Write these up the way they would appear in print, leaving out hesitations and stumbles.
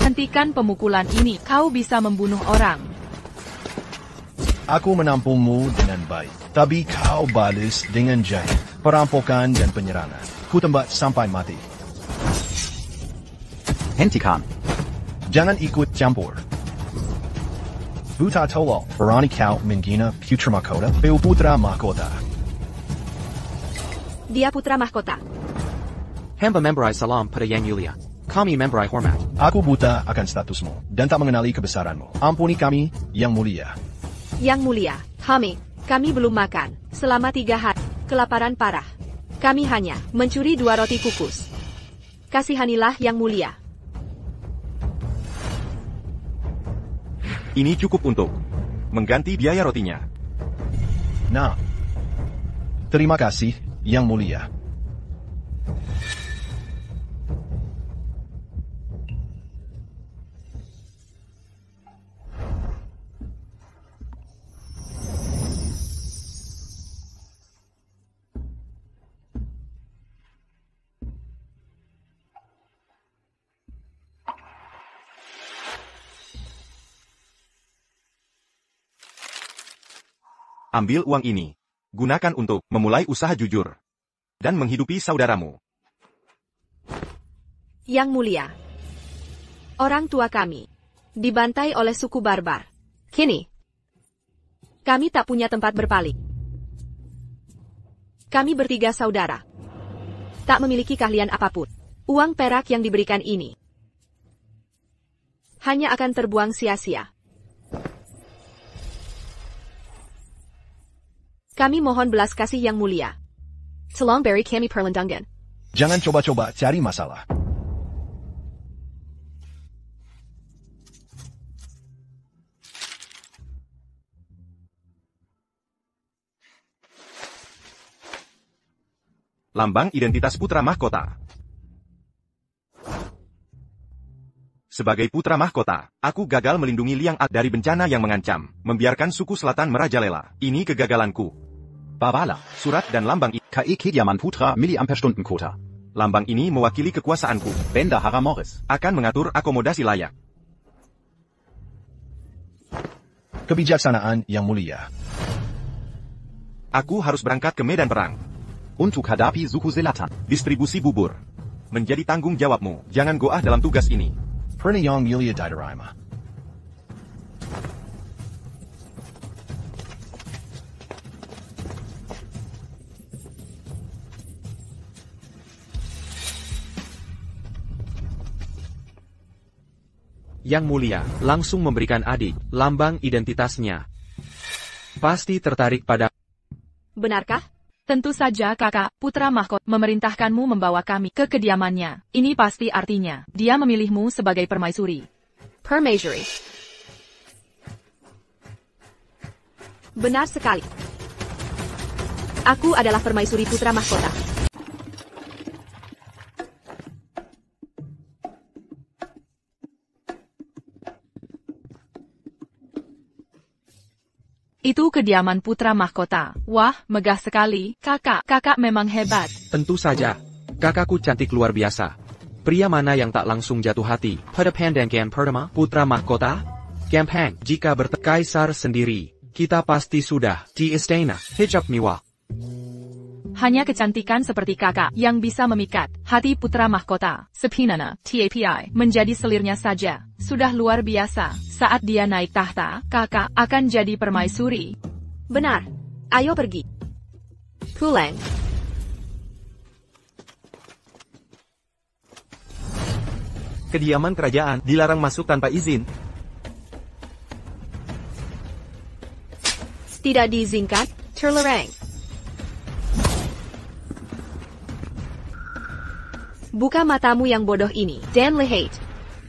Hentikan pemukulan ini, kau bisa membunuh orang. Aku menampungmu dengan baik, tapi kau balas dengan jahat, perampokan dan penyerangan. Ku tembak sampai mati. Hentikan. Jangan ikut campur. Buta tolol, berani kau menghina putra mahkota? Putra mahkota. Dia putra mahkota. Hamba memberi salam pada Yang Mulia. Kami memberi hormat. Aku buta akan statusmu, dan tak mengenali kebesaranmu. Ampuni kami, Yang Mulia. Yang Mulia, kami belum makan selama 3 hari. Kelaparan parah. Kami hanya mencuri 2 roti kukus. Kasihanilah Yang Mulia. Ini cukup untuk mengganti biaya rotinya. Nah, terima kasih, Yang Mulia. Ambil uang ini. Gunakan untuk memulai usaha jujur. Dan menghidupi saudaramu. Yang Mulia. Orang tua kami dibantai oleh suku barbar. Kini, kami tak punya tempat berpaling. Kami bertiga saudara. Tak memiliki keahlian apapun. Uang perak yang diberikan ini hanya akan terbuang sia-sia. Kami mohon belas kasih Yang Mulia. Tolong beri kami perlindungan. Jangan coba-coba cari masalah. Lambang identitas putra mahkota. Sebagai putra mahkota, aku gagal melindungi Liang At dari bencana yang mengancam, membiarkan suku selatan merajalela. Ini kegagalanku. Babala. Surat dan lambang KE Kediaman Putra Milliampere-Stunden Quota. Lambang ini mewakili kekuasaanku. Benda Haramoris. Akan mengatur akomodasi layak. Kebijaksanaan Yang Mulia. Aku harus berangkat ke medan perang. Untuk hadapi suku selatan. Distribusi bubur. Menjadi tanggung jawabmu. Jangan goah dalam tugas ini. Perni Yang Mulia diterima. Yang Mulia langsung memberikan adik lambang identitasnya. Pasti tertarik pada... Benarkah? Tentu saja kakak, putra mahkota memerintahkanmu membawa kami ke kediamannya. Ini pasti artinya, dia memilihmu sebagai permaisuri. Permaisuri. Benar sekali. Aku adalah permaisuri putra mahkota. Itu kediaman putra mahkota. Wah, megah sekali. Kakak, kakak memang hebat. Tentu saja. Kakakku cantik luar biasa. Pria mana yang tak langsung jatuh hati pada pandangan pertama putra mahkota? Gampang, jika Kaisar sendiri, kita pasti sudah di istana hijab mewah. Hanya kecantikan seperti kakak yang bisa memikat hati putra mahkota. Sepinana, TAPI, menjadi selirnya saja. Sudah luar biasa. Saat dia naik tahta, kakak akan jadi permaisuri. Benar. Ayo pergi. Pulang. Kediaman kerajaan dilarang masuk tanpa izin. Tidak diizinkan, terlarang. Buka matamu yang bodoh ini, Dan Lehate.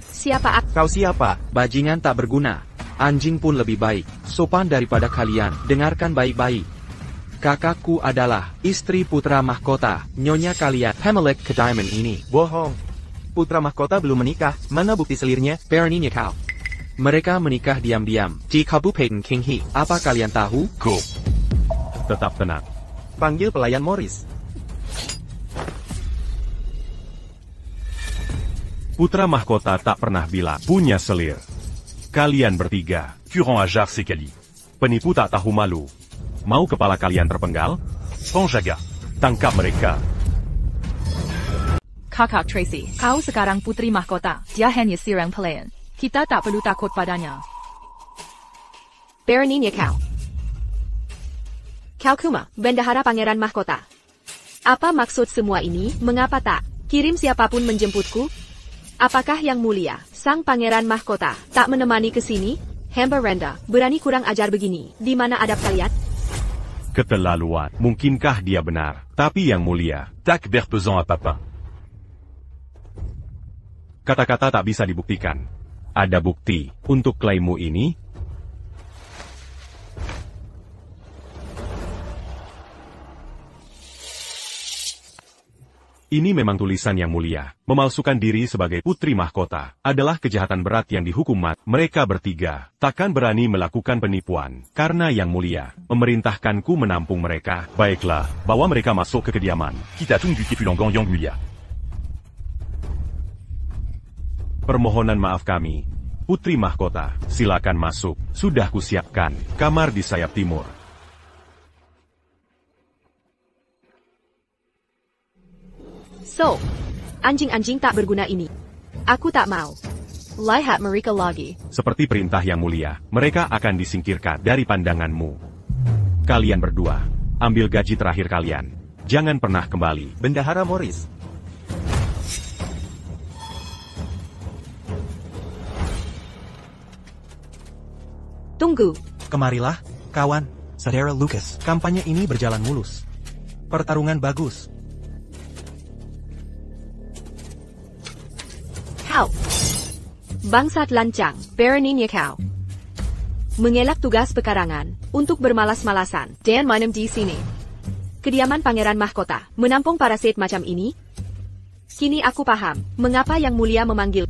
Siapa aku? Kau siapa? Bajingan tak berguna. Anjing pun lebih baik, sopan daripada kalian. Dengarkan baik-baik. Kakakku adalah istri putra mahkota, nyonya kalian. Pemilik kediaman ini. Bohong. Putra mahkota belum menikah. Mana bukti selirnya? Beraninya kau. Mereka menikah diam-diam di Kabupaten Qinghe. Apa kalian tahu? Go. Tetap tenang. Panggil pelayan Morris. Putra mahkota tak pernah bilang punya selir. Kalian bertiga, Furent Ajar Sekali. penipu tak tahu malu. Mau kepala kalian terpenggal? Penjaga. Tangkap mereka. Kakak Tracy, kau sekarang putri mahkota. Dia hanya seorang pelayan. Kita tak perlu takut padanya. Beraninya kau. Kau Kuma, bendahara pangeran mahkota. Apa maksud semua ini? Mengapa tak kirim siapapun menjemputku? Apakah yang mulia, sang pangeran mahkota, tak menemani ke sini? Hamba Renda, berani kurang ajar begini. Di mana adab kalian? Keterlaluan. Mungkinkah dia benar? Tapi yang mulia. Tak berpesant à Papin. Kata-kata tak bisa dibuktikan. Ada bukti untuk klaimmu ini? Ini memang tulisan yang mulia. Memalsukan diri sebagai putri mahkota adalah kejahatan berat yang dihukum mati. Mereka bertiga takkan berani melakukan penipuan karena yang mulia memerintahkanku menampung mereka. Baiklah, bawa mereka masuk ke kediaman. Kita tunggu Kifulangang yang mulia. Permohonan maaf kami, putri mahkota. Silakan masuk. Sudah kusiapkan kamar di sayap timur. So, anjing-anjing tak berguna ini. Aku tak mau. Lihat mereka lagi. Seperti perintah yang mulia, mereka akan disingkirkan dari pandanganmu. Kalian berdua, ambil gaji terakhir kalian. Jangan pernah kembali. Bendahara Morris. Tunggu. Kemarilah, kawan, saudara Lucas. Kampanye ini berjalan mulus. Pertarungan bagus. Kau. Bangsat lancang, beraninya kau. Mengelak tugas pekarangan, untuk bermalas-malasan, dan minum di sini. Kediaman pangeran mahkota, menampung parasit macam ini? Kini aku paham, mengapa yang mulia memanggil.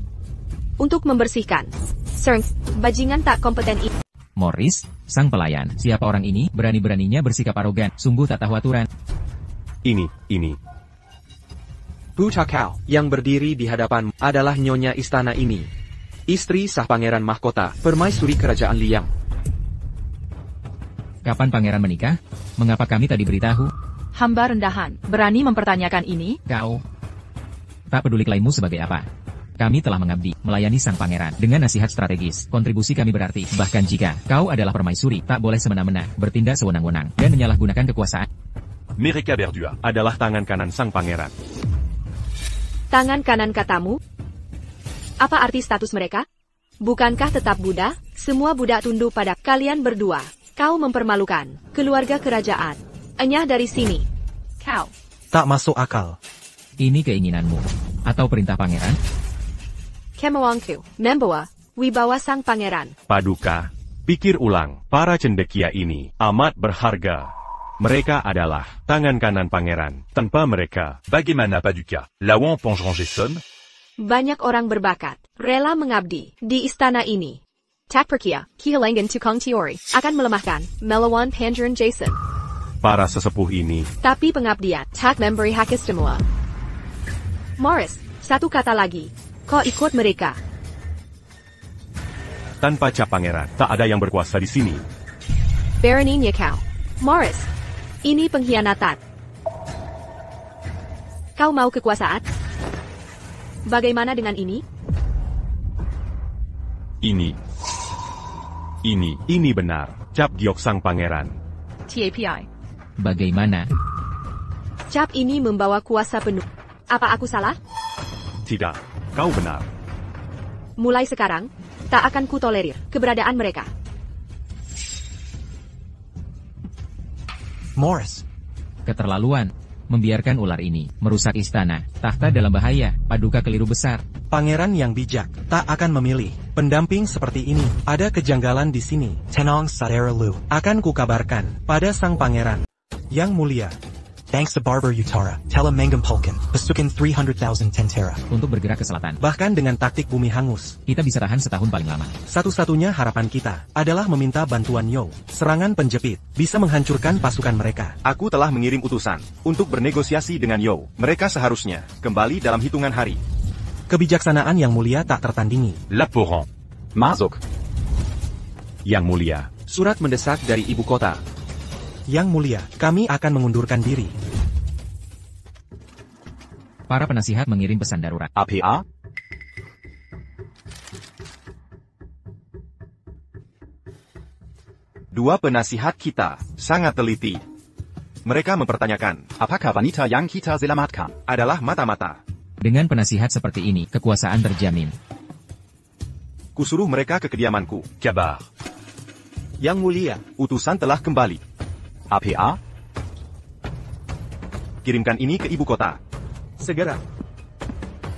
Untuk membersihkan. Sering, bajingan tak kompeten ini. Morris, sang pelayan, siapa orang ini? Berani-beraninya bersikap arogan, sungguh tak tahu aturan. Ini. Putra kau, yang berdiri di hadapan adalah nyonya istana ini. Istri sah pangeran mahkota, permaisuri kerajaan Liang. Kapan pangeran menikah? Mengapa kami tak diberitahu? Hamba rendahan, berani mempertanyakan ini? Kau tak peduli klaimmu sebagai apa. Kami telah mengabdi, melayani sang pangeran, dengan nasihat strategis. Kontribusi kami berarti, bahkan jika kau adalah permaisuri, tak boleh semena-mena, bertindak sewenang-wenang, dan menyalahgunakan kekuasaan. Mereka berdua Adalah tangan kanan sang pangeran. Tangan kanan katamu? Apa arti status mereka? Bukankah tetap Buddha? Semua Buddha tunduk pada kalian berdua. Kau mempermalukan keluarga kerajaan. Enyah dari sini. Kau. Tak masuk akal. Ini keinginanmu, atau perintah pangeran? Kemauanku, membawa wibawa sang pangeran. Paduka, pikir ulang, para cendekia ini amat berharga. Mereka adalah tangan kanan pangeran. Tanpa mereka, Bagaimana Paduka? Lawan Pongeron Jason? Banyak orang berbakat, rela mengabdi di istana ini. Tak perkia, kehilangan tukang teori akan melemahkan melawan Pangeran Jason. para sesepuh ini. Tapi pengabdian tak memberi hak istimewa. Morris, satu kata lagi. Kau ikut mereka. Tanpa cap pangeran, tak ada yang berkuasa di sini. Beraninya kau. Morris, ini pengkhianatan. Kau mau kekuasaan? Bagaimana dengan ini? Ini benar. Cap giok sang pangeran. TAPI. Bagaimana? Cap ini membawa kuasa penuh. Apa aku salah? Tidak, kau benar. Mulai sekarang, tak akan kutolerir keberadaan mereka. Morris, Keterlaluan. Membiarkan ular ini merusak istana. Tahta dalam bahaya. Paduka keliru besar. pangeran yang bijak tak akan memilih pendamping seperti ini. Ada kejanggalan di sini. Tenang saudara Lu. Akan kukabarkan pada sang pangeran. Yang mulia. Thanks to Barber Utara, Telemengam Pulkin, pasukan 300,000 tentara. Untuk bergerak ke selatan. Bahkan dengan taktik bumi hangus. Kita bisa tahan setahun paling lama. Satu-satunya harapan kita adalah meminta bantuan Yo. Serangan penjepit bisa menghancurkan pasukan mereka. Aku telah mengirim utusan untuk bernegosiasi dengan Yo. Mereka seharusnya kembali dalam hitungan hari. Kebijaksanaan Yang Mulia tak tertandingi. Laporan. Masuk. Yang Mulia. Surat mendesak dari ibu kota. Yang Mulia, kami akan mengundurkan diri. Para penasihat mengirim pesan darurat. APA. Dua penasihat kita sangat teliti. Mereka mempertanyakan, Apakah wanita yang kita selamatkan adalah mata-mata. Dengan penasihat seperti ini, kekuasaan terjamin. Kusuruh mereka ke kediamanku. Kabar. Yang Mulia, utusan telah kembali. APA? Kirimkan ini ke ibu kota. Segera.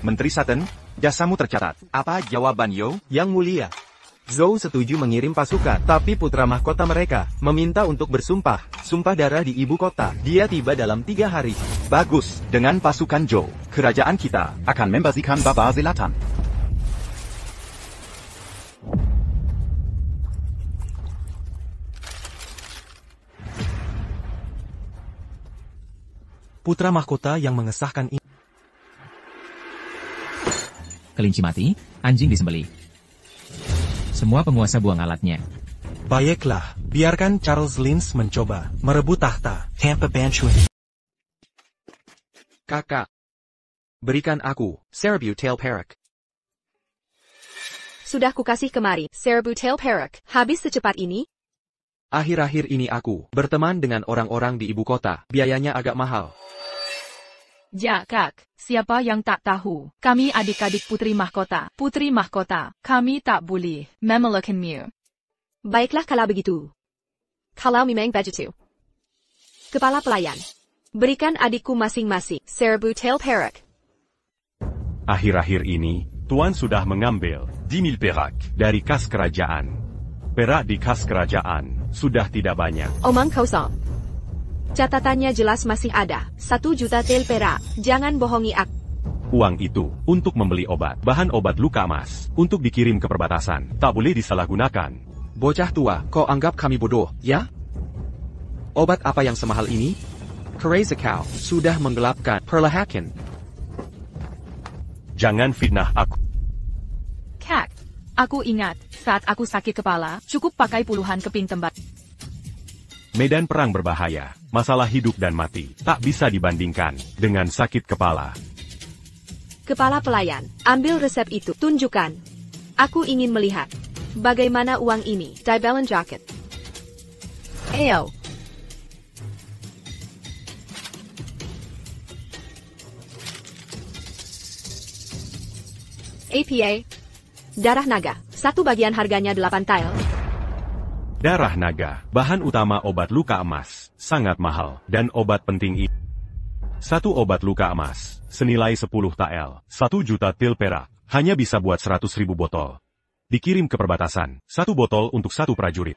Menteri Sutton, jasamu tercatat. Apa jawaban Yo? Yang Mulia, Zhou setuju mengirim pasukan, tapi putra mahkota mereka meminta untuk bersumpah. Sumpah darah di ibu kota. Dia tiba dalam 3 hari. Bagus, dengan pasukan Zhou, kerajaan kita akan membersihkan Baba Selatan. Putra mahkota yang mengesahkan ini. Kelinci mati, anjing disembelih. Semua penguasa buang alatnya. Baiklah, biarkan Charles Lynch mencoba merebut tahta. Tampa Banchuin. Kakak. Berikan aku, Sarabutel Perak. Sudah kukasih kemari, Sarabutel Perak. Habis secepat ini? Akhir-akhir ini aku berteman dengan orang-orang di ibu kota. Biayanya agak mahal. Jakak, siapa yang tak tahu? Kami adik-adik putri mahkota. Putri mahkota, kami tak boleh memelukkanmu. Baiklah kalau begitu. Kalau memang begitu. Kepala pelayan. Berikan adikku masing-masing, Sarabutel Perak. Akhir-akhir ini, Tuan sudah mengambil 10.000 perak dari kas kerajaan. Perak di kas kerajaan sudah tidak banyak. Omong kosong. Catatannya jelas masih ada. 1 juta tel perak. Jangan bohongi aku. Uang itu untuk membeli obat, bahan obat luka emas, untuk dikirim ke perbatasan. Tak boleh disalahgunakan. Bocah tua, kau anggap kami bodoh, ya? Obat apa yang semahal ini? Kereza kau sudah menggelapkan perlahan. Jangan fitnah aku. Kak, aku ingat, saat aku sakit kepala, cukup pakai puluhan keping tempat. Medan perang berbahaya, masalah hidup dan mati, tak bisa dibandingkan dengan sakit kepala. Kepala pelayan, ambil resep itu. Tunjukkan. Aku ingin melihat. Bagaimana uang ini? Dibelen jacket. Ayo. APA. Darah naga. 1 bagian harganya 8 tile. Darah naga, bahan utama obat luka emas, sangat mahal, dan obat penting ini. 1 obat luka emas, senilai 10 tael, 1 juta til perak, hanya bisa buat 100.000 botol. Dikirim ke perbatasan, 1 botol untuk 1 prajurit.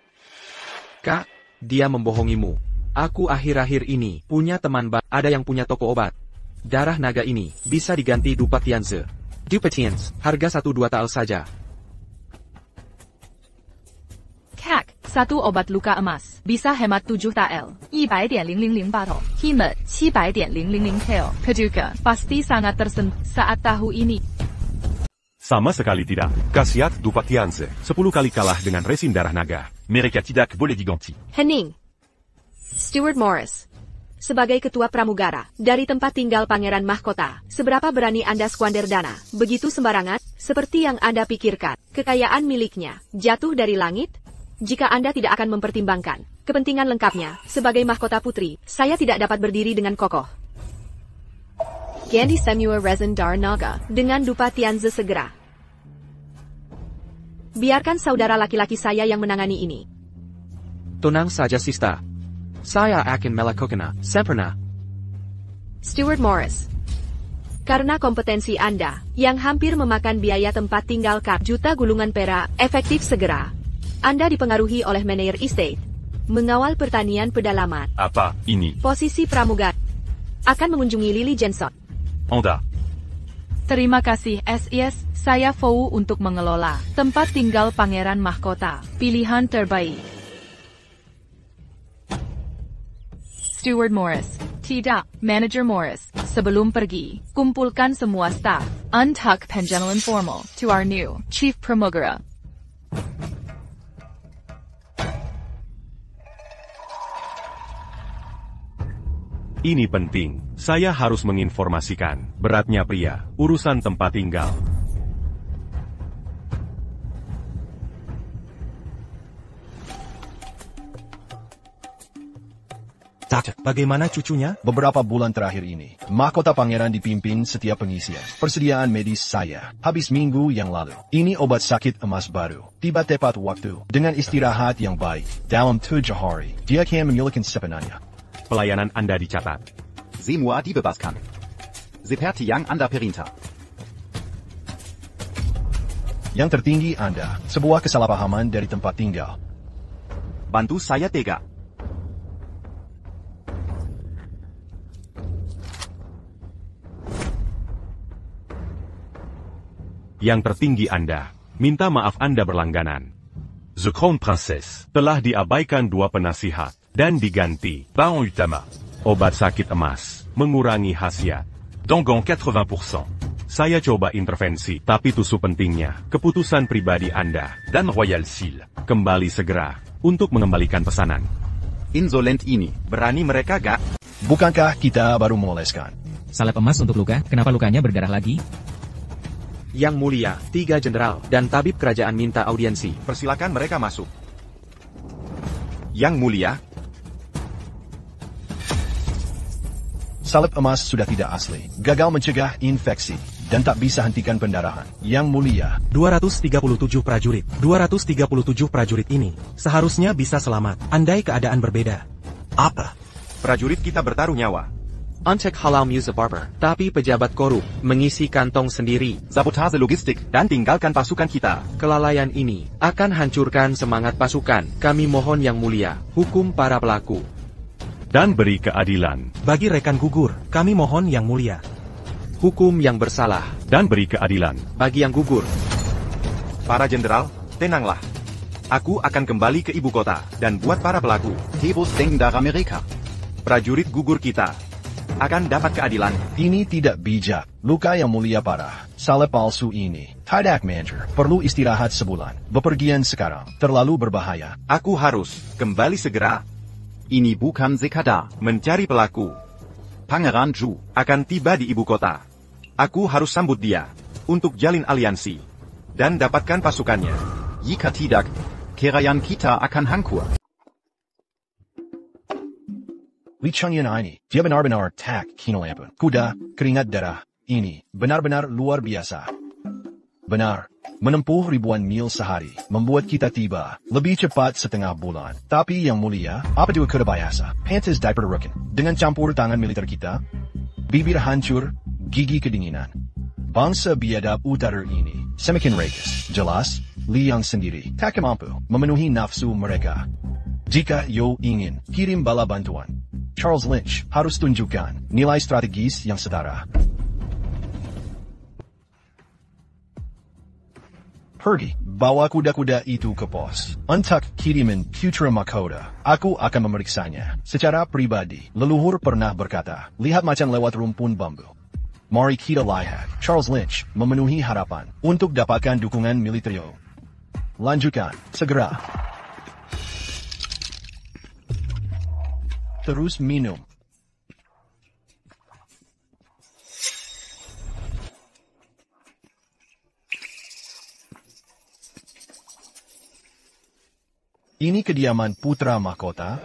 Kak, dia membohongimu. Aku akhir-akhir ini punya teman ada yang punya toko obat. Darah naga ini bisa diganti Dupatianze. Dupatians, harga 1-2 tael saja. Kak, 1 obat luka emas, bisa hemat 7 tael, 100.000 bato, hemat 700.000 tael. Keduga, pasti sangat tersentuh saat tahu ini. Sama sekali tidak. Khasiat Dupatianze, 10 kali kalah dengan resin darah naga. Mereka tidak boleh diganti. Hening. Stewart Morris. Sebagai ketua pramugara, dari tempat tinggal Pangeran Mahkota, seberapa berani Anda skuander dana, begitu sembarangan, seperti yang Anda pikirkan, kekayaan miliknya, jatuh dari langit? Jika Anda tidak akan mempertimbangkan kepentingan lengkapnya, sebagai mahkota putri, saya tidak dapat berdiri dengan kokoh. Gandhi Semua Resin Dar Naga, dengan Dupatianze segera. Biarkan saudara laki-laki saya yang menangani ini. Tenang saja Sista. Saya akan melakukannya, sempurna. Stewart Morris. Karena kompetensi Anda, yang hampir memakan biaya tempat tinggal juta gulungan perak, efektif segera. Anda dipengaruhi oleh manajer estate. Mengawal pertanian pedalaman. Apa ini? Posisi pramugara. Akan mengunjungi Lily Jensen. Anda. Terima kasih SIS, saya Fou untuk mengelola tempat tinggal Pangeran Mahkota. Pilihan terbaik. Stewart Morris. Tidak, Manager Morris. Sebelum pergi, kumpulkan semua staf. Untuck Penjanelin formal to our new Chief Pramugara. Ini penting, saya harus menginformasikan, beratnya pria, urusan tempat tinggal. Bagaimana cucunya? Beberapa bulan terakhir ini, mahkota pangeran dipimpin setiap pengisian. Persediaan medis saya, habis minggu yang lalu. Ini obat sakit emas baru. Tiba tepat waktu, dengan istirahat yang baik. Dalam 7 hari, dia akan memulihkan sepenuhnya. Pelayanan Anda dicatat. Semua dibebaskan. Seperti yang Anda perintah. Yang tertinggi Anda, sebuah kesalahpahaman dari tempat tinggal. Bantu saya tegak. Yang tertinggi Anda, minta maaf Anda berlangganan. The Crown Princess telah diabaikan 2 penasihat dan diganti Baron Utama. Obat sakit emas mengurangi khasiat. Dongong 80%. Saya coba intervensi, tapi tusu pentingnya, keputusan pribadi Anda dan Royal Seal kembali segera untuk mengembalikan pesanan. Insolent ini, berani mereka gak? Bukankah kita baru memoleskan? Salep emas untuk luka, kenapa lukanya berdarah lagi? Yang Mulia, 3 jenderal dan tabib kerajaan minta audiensi. Persilakan mereka masuk. Yang Mulia, Salep emas sudah tidak asli, gagal mencegah infeksi, dan tak bisa hentikan pendarahan. Yang Mulia, 237 prajurit. 237 prajurit ini seharusnya bisa selamat, andai keadaan berbeda. Apa? prajurit kita bertaruh nyawa. Uncheck halal Musa Barber, tapi pejabat korup, mengisi kantong sendiri. Sabotase logistik, dan tinggalkan pasukan kita. Kelalaian ini akan hancurkan semangat pasukan. Kami mohon Yang Mulia, hukum para pelaku. Dan beri keadilan. Bagi rekan gugur, kami mohon Yang Mulia. Hukum yang bersalah. Dan beri keadilan. Bagi yang gugur. Para jenderal, tenanglah. Aku akan kembali ke ibu kota, dan buat para pelaku. Tebus Dengdar Amerika. Prajurit gugur kita akan dapat keadilan. Ini tidak bijak. Luka Yang Mulia parah. Salep palsu ini. Tidak manager. Perlu istirahat sebulan. Bepergian sekarang. Terlalu berbahaya. Aku harus kembali segera. Ini bukan sekadar mencari pelaku. Pangeran Zhu akan tiba di ibu kota. Aku harus sambut dia untuk jalin aliansi dan dapatkan pasukannya. Jika tidak, kerajaan kita akan hancur. Li Chengyan ini, dia benar-benar tak kenal ampun. Kuda, keringat darah, ini benar-benar luar biasa. Benar, menempuh ribuan mil sehari, membuat kita tiba lebih cepat setengah bulan. Tapi Yang Mulia, apa dua kuda biasa? Pantas diperlukan. Dengan campur tangan militer kita, bibir hancur, gigi kedinginan. Bangsa biadab utara ini, semakin rakus. Jelas, Li Yang sendiri tak mampu memenuhi nafsu mereka. Jika Yo ingin kirim bala bantuan, Charles Lynch harus tunjukkan nilai strategis yang setara. Pergi, bawa kuda-kuda itu ke pos. Untuck kirimin putra mahkota. Aku akan memeriksanya. Secara pribadi, leluhur pernah berkata, lihat macan lewat rumpun bambu. Mari kita lihat, Charles Lynch memenuhi harapan untuk dapatkan dukungan militer. Lanjutkan, segera. Terus minum. Ini kediaman putra mahkota.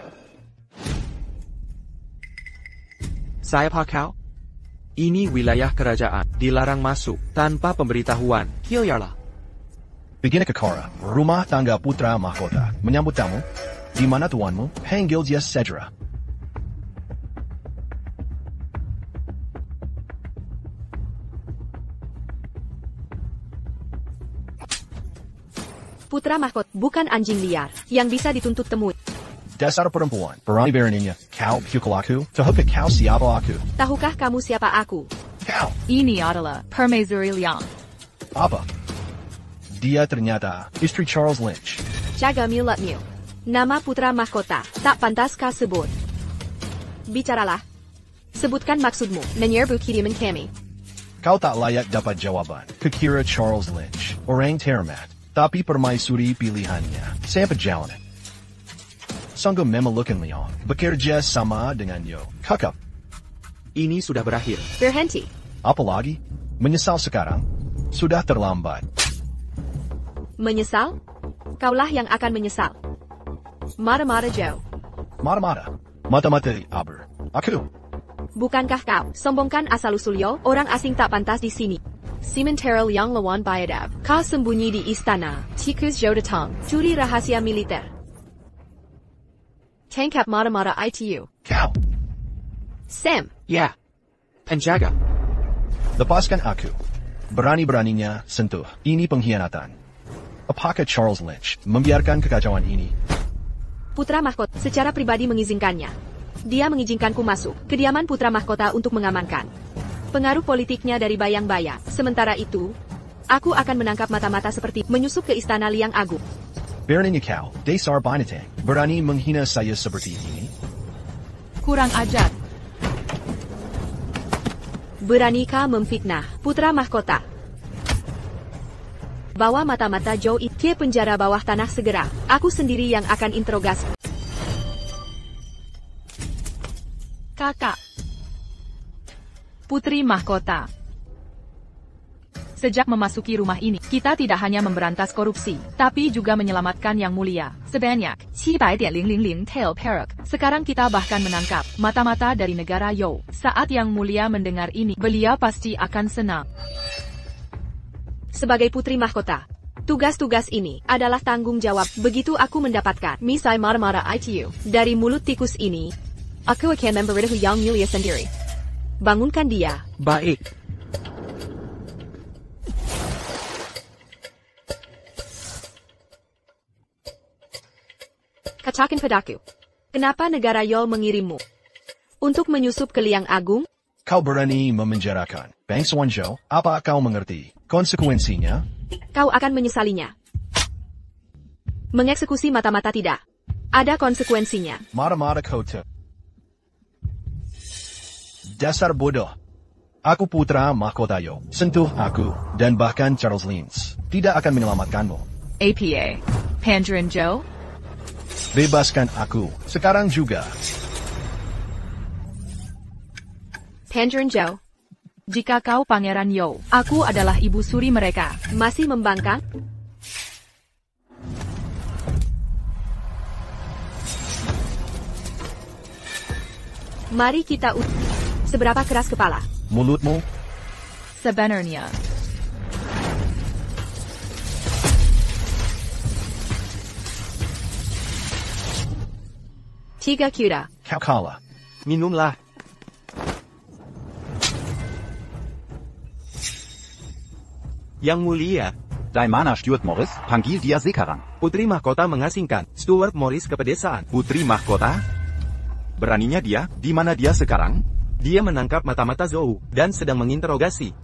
Saya Pakau. Ini wilayah kerajaan, dilarang masuk tanpa pemberitahuan. Hilyarlah. Begini Kekara, rumah tangga putra mahkota. Menyambut tamu. Di mana tuanmu? Panggil dia segera. Putra mahkota bukan anjing liar yang bisa dituntut temut. Dasar perempuan, berani beraninya. Kau pukul aku? Tahukah kau siapa aku? Tahukah kamu siapa aku? Kau. Ini adalah Permaisuri Liang. Apa? Dia ternyata istri Charles Lynch. Jaga mulatmu. Nama putra mahkota tak pantas kau sebut. Bicaralah. Sebutkan maksudmu, menyerbu kiriman kami. Kau tak layak dapat jawaban. Kukira Charles Lynch, orang terhormat, tapi permaisuri pilihannya. Saya pejalan. Sanggup memelukkan Leon, bekerja sama dengan Yo. Kakak, Ini sudah berakhir. Berhenti. apalagi? Menyesal sekarang? Sudah terlambat. Menyesal? Kaulah yang akan menyesal. Mata-mata Joe. Mata-mata. Mata-mata aber. Aku. Bukankah kau sombongkan asal-usul Yo? Orang asing tak pantas di sini. Sementara yang lawan Bayadav. Kau sembunyi di istana. Tikus Joe datang. Curi rahasia militer. Tangkap mata-mata itu. Kau. Sam. Ya. Penjaga. Lepaskan aku. Berani-beraninya sentuh. Ini pengkhianatan. Apakah Charles Lynch membiarkan kekacauan ini? Putra Mahkota secara pribadi mengizinkannya. Dia mengizinkanku masuk kediaman Putra Mahkota untuk mengamankan pengaruh politiknya dari bayang-bayang. Sementara itu, aku akan menangkap mata-mata seperti menyusup ke istana Liang Agung. Beraninya kau, Desar Binatang, berani menghina saya seperti ini? Kurang ajar. Beranikah memfitnah Putra Mahkota? Bawa mata-mata Joe ke penjara bawah tanah segera. Aku sendiri yang akan interogasi. Kakak. Putri Mahkota. Sejak memasuki rumah ini, kita tidak hanya memberantas korupsi, tapi juga menyelamatkan Yang Mulia. Sebanyak 700,000 tail perak. Sekarang kita bahkan menangkap mata-mata dari negara Yo. Saat Yang Mulia mendengar ini, beliau pasti akan senang. Sebagai Putri Mahkota, tugas-tugas ini adalah tanggung jawab. Begitu aku mendapatkan misai mata-mata itu dari mulut tikus ini, aku akan memberitahu Yang Mulia sendiri. Bangunkan dia. Baik. Katakan padaku, kenapa negara Yo mengirimmu untuk menyusup ke Liang Agung? Kau berani memenjarakan bangsawan Zhou? Apa kau mengerti konsekuensinya? Kau akan menyesalinya. Mengeksekusi mata-mata tidak ada konsekuensinya. Mata-mata kota. Dasar bodoh. Aku Putra Mahkota Yo. Sentuh aku, dan bahkan Charles Lynch tidak akan menyelamatkanmu. APA. Pangeran Joe? Bebaskan aku, sekarang juga. Pangeran Joe, Jika kau Pangeran Yo, aku adalah ibu suri mereka. masih membangkang? Mari kita seberapa keras kepala? Mulutmu, Sebenarnya. Tiga kuda. kau kalah. Minumlah. Yang Mulia, Daimana Stuart Morris, panggil dia sekarang. Putri Mahkota mengasingkan Stuart Morris ke pedesaan. Putri Mahkota? Beraninya dia, di mana dia sekarang? Dia menangkap mata-mata Zhou dan sedang menginterogasi.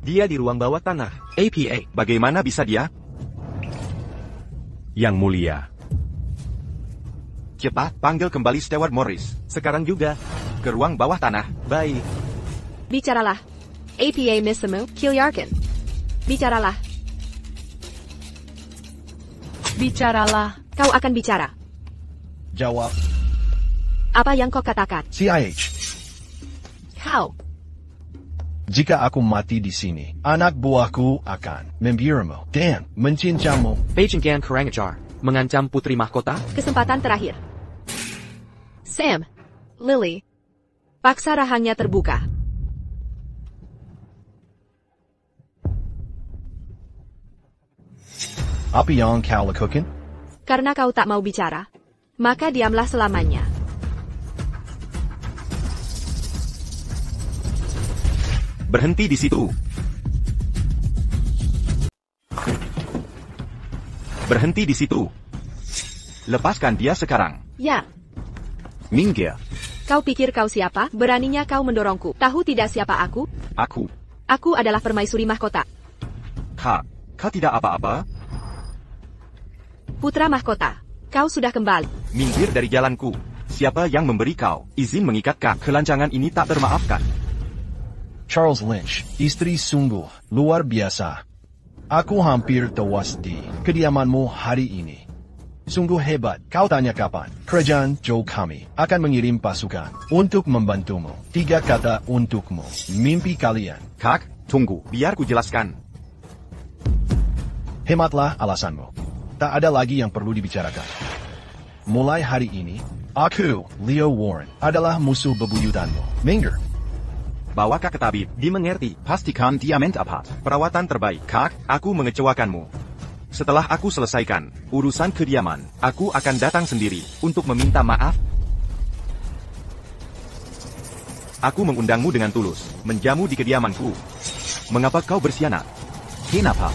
Dia di ruang bawah tanah. APA. Bagaimana bisa dia? Yang Mulia. Cepat, panggil kembali Stuart Morris. Sekarang juga. Ke ruang bawah tanah. Baik. Bicaralah. APA Missamu, Kilyarkin. Bicaralah. Bicaralah. Kau akan bicara. Jawab, Apa yang kau katakan? CIH. Kau. Jika aku mati di sini, anak buahku akan membiarmu dan mencincangmu. Bajangan Karangajar. Mengancam Putri Mahkota? Kesempatan terakhir. Sam. Lily. Paksa rahangnya terbuka. Apa yang kau lakukan? Karena kau tak mau bicara, maka diamlah selamanya. Berhenti di situ. Berhenti di situ. Lepaskan dia sekarang. Ya, Minggir. kau pikir kau siapa? Beraninya kau mendorongku. Tahu tidak siapa aku? Aku. Aku adalah permaisuri mahkota. Kau tidak apa-apa? Putra mahkota. Kau sudah kembali. Minggir dari jalanku. Siapa yang memberi kau izin mengikat kak? Kelancangan ini tak termaafkan. Charles Lynch, istri sungguh luar biasa. Aku hampir tewas di kediamanmu hari ini. Sungguh hebat. Kau tanya kapan? Kerajaan Zhou kami akan mengirim pasukan untuk membantumu. 3 kata untukmu. Mimpi kalian. Kak, tunggu, biar ku jelaskan. Hematlah alasanmu. Tak ada lagi yang perlu dibicarakan. Mulai hari ini, aku, Leo Warren, adalah musuh bebuyutanmu. Minggir. Bawa kak ke tabib. Dimengerti. Pastikan dia mendapat perawatan terbaik. Kak, aku mengecewakanmu. Setelah aku selesaikan urusan kediaman, aku akan datang sendiri untuk meminta maaf. Aku mengundangmu dengan tulus, menjamu di kediamanku. Mengapa kau berkhianat? Kenapa?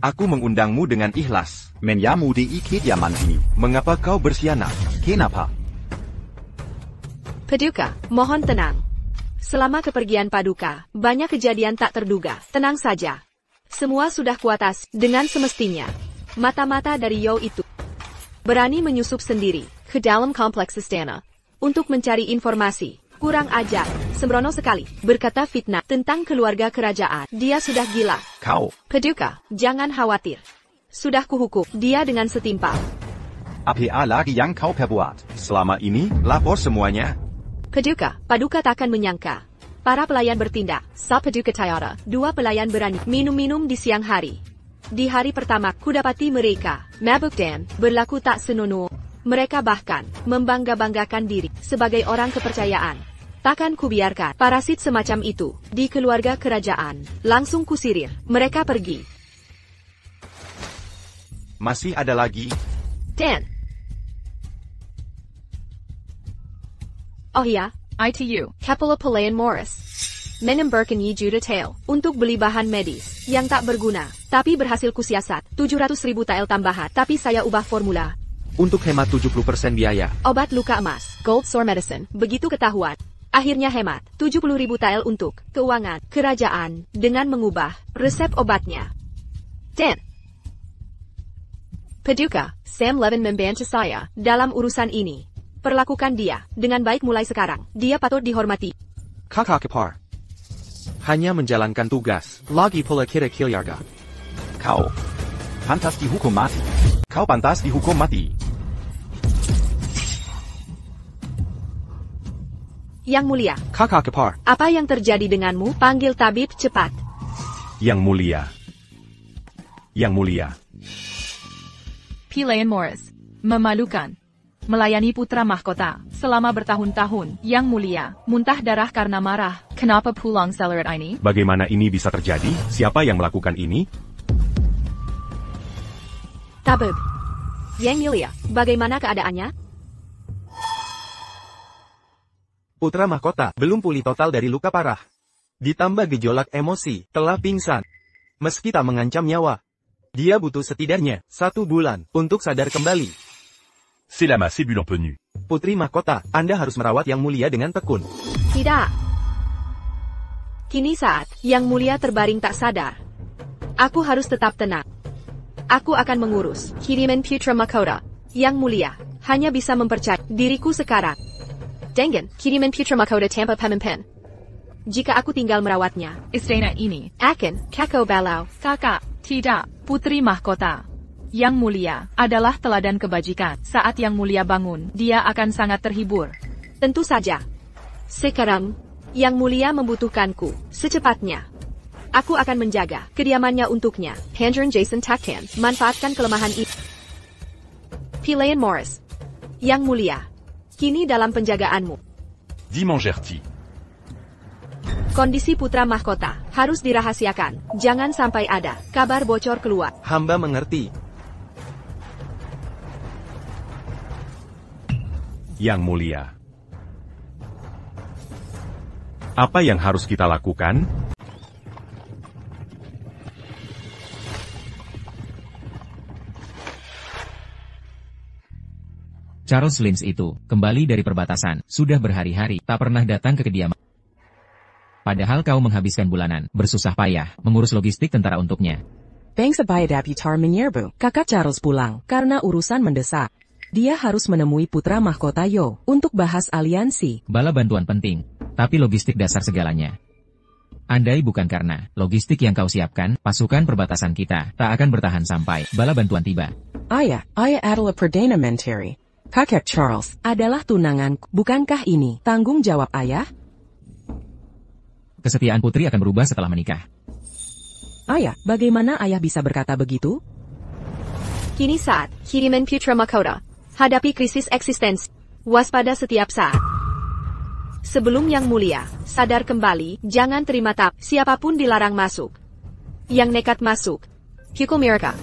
Aku mengundangmu dengan ikhlas, menjamu di kediaman ini. Mengapa kau berkhianat? Kenapa? Paduka, mohon tenang. Selama kepergian Paduka, banyak kejadian tak terduga. Tenang saja. Semua sudah kuatas dengan semestinya. Mata-mata dari Yo itu berani menyusup sendiri ke dalam kompleks istana untuk mencari informasi. Kurang ajar, sembrono sekali, berkata fitnah tentang keluarga kerajaan. Dia sudah gila. Kau. Paduka, jangan khawatir. Sudah kuhukum dia dengan setimpal. Apa lagi yang kau perbuat? Selama ini, lapor semuanya. Paduka takkan menyangka. Para pelayan bertindak, sa Paduka Tiara. 2 pelayan berani minum-minum di siang hari. Di hari pertama, kudapati mereka mabuk dan berlaku tak senonoh. Mereka bahkan membangga-banggakan diri sebagai orang kepercayaan. Takkan kubiarkan parasit semacam itu di keluarga kerajaan. Langsung kusirir. Mereka pergi. Masih ada lagi? Dan. Oh ya, ITU, Kepala Pelayan Morris menembarkan juta tael untuk beli bahan medis yang tak berguna, tapi berhasil kusiasat 700.000 tael tambahan, tapi saya ubah formula. Untuk hemat 70% biaya. Obat luka emas, Gold Sore Medicine, begitu ketahuan. Akhirnya hemat 70.000 tael untuk keuangan kerajaan dengan mengubah resep obatnya. Dan Paduka, Sam Levin membantu saya dalam urusan ini. Perlakukan dia dengan baik mulai sekarang. Dia patut dihormati. Kakak Kepar. Hanya menjalankan tugas. Lagi pula kita Kilyarga. Kau pantas dihukum mati. Kau pantas dihukum mati. Yang mulia. Kakak Kepar. Apa yang terjadi denganmu? Panggil tabib cepat. Yang mulia. Yang mulia. Pelayan Morris. Memalukan. Melayani putra mahkota selama bertahun-tahun. Yang mulia, muntah darah karena marah. Kenapa pulang selerit ini? Bagaimana ini bisa terjadi? Siapa yang melakukan ini? Tabib. Yang mulia, bagaimana keadaannya? Putra mahkota belum pulih total dari luka parah. Ditambah gejolak emosi, telah pingsan. Meski tak mengancam nyawa, dia butuh setidaknya 1 bulan untuk sadar kembali. C'est la masse bulan penue. Putri mahkota, Anda harus merawat Yang Mulia dengan tekun. Tidak. Kini saat Yang Mulia terbaring tak sadar. Aku harus tetap tenang. Aku akan mengurus kiriman Putra Mahkota. Yang Mulia hanya bisa mempercayai diriku sekarang. Dengan kiriman Putra Mahkota tanpa pemimpin. Jika aku tinggal merawatnya, Istana ini akan kacau balau. Kakak, tidak, putri mahkota. Yang mulia adalah teladan kebajikan. Saat Yang Mulia bangun, dia akan sangat terhibur. Tentu saja. Sekarang, Yang Mulia membutuhkanku secepatnya. Aku akan menjaga kediamannya untuknya. Handron Jason Takkan manfaatkan kelemahan itu. Pelayan Morris. Yang Mulia, kini dalam penjagaanmu. Dimangerti. Kondisi putra mahkota harus dirahasiakan. Jangan sampai ada kabar bocor keluar. Hamba mengerti. Yang mulia. Apa yang harus kita lakukan? Charles Lynch itu, kembali dari perbatasan, sudah berhari-hari, tak pernah datang ke kediaman. Padahal kau menghabiskan bulanan, bersusah payah, mengurus logistik tentara untuknya. Bangsa Bayadaputar menyerbu, kakak Charles pulang, karena urusan mendesak. Dia harus menemui putra mahkota Yo untuk bahas aliansi. Bala bantuan penting, tapi logistik dasar segalanya. Andai bukan karena logistik yang kau siapkan, pasukan perbatasan kita tak akan bertahan sampai bala bantuan tiba. Ayah adalah Perdana Menteri. Kakek Charles adalah tunangan, bukankah ini tanggung jawab ayah? Kesetiaan putri akan berubah setelah menikah. Ayah, bagaimana ayah bisa berkata begitu? Kini saat kiriman putra mahkota hadapi krisis eksistensi. Waspada setiap saat. Sebelum Yang Mulia sadar kembali, jangan terima siapapun dilarang masuk. Yang nekat masuk, hukum mereka.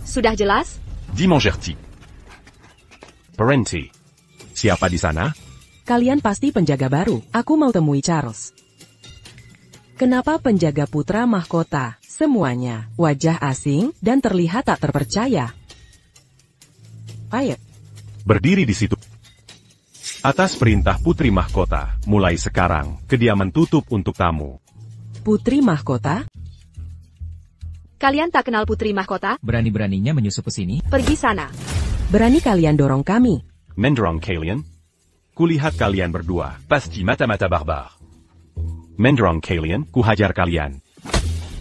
Sudah jelas? Dimangerti. Parenti. Siapa di sana? Kalian pasti penjaga baru. Aku mau temui Charles. Kenapa penjaga putra mahkota? Semuanya wajah asing dan terlihat tak terpercaya. Ayo. Berdiri di situ. Atas perintah Putri Mahkota, mulai sekarang, kediaman tutup untuk tamu. Putri Mahkota? Kalian tak kenal Putri Mahkota? Berani-beraninya menyusup ke sini? Pergi sana. Berani kalian dorong kami? Mendorong kalian? Kulihat kalian berdua, pasti mata-mata barbar. Mendorong kalian, kuhajar kalian.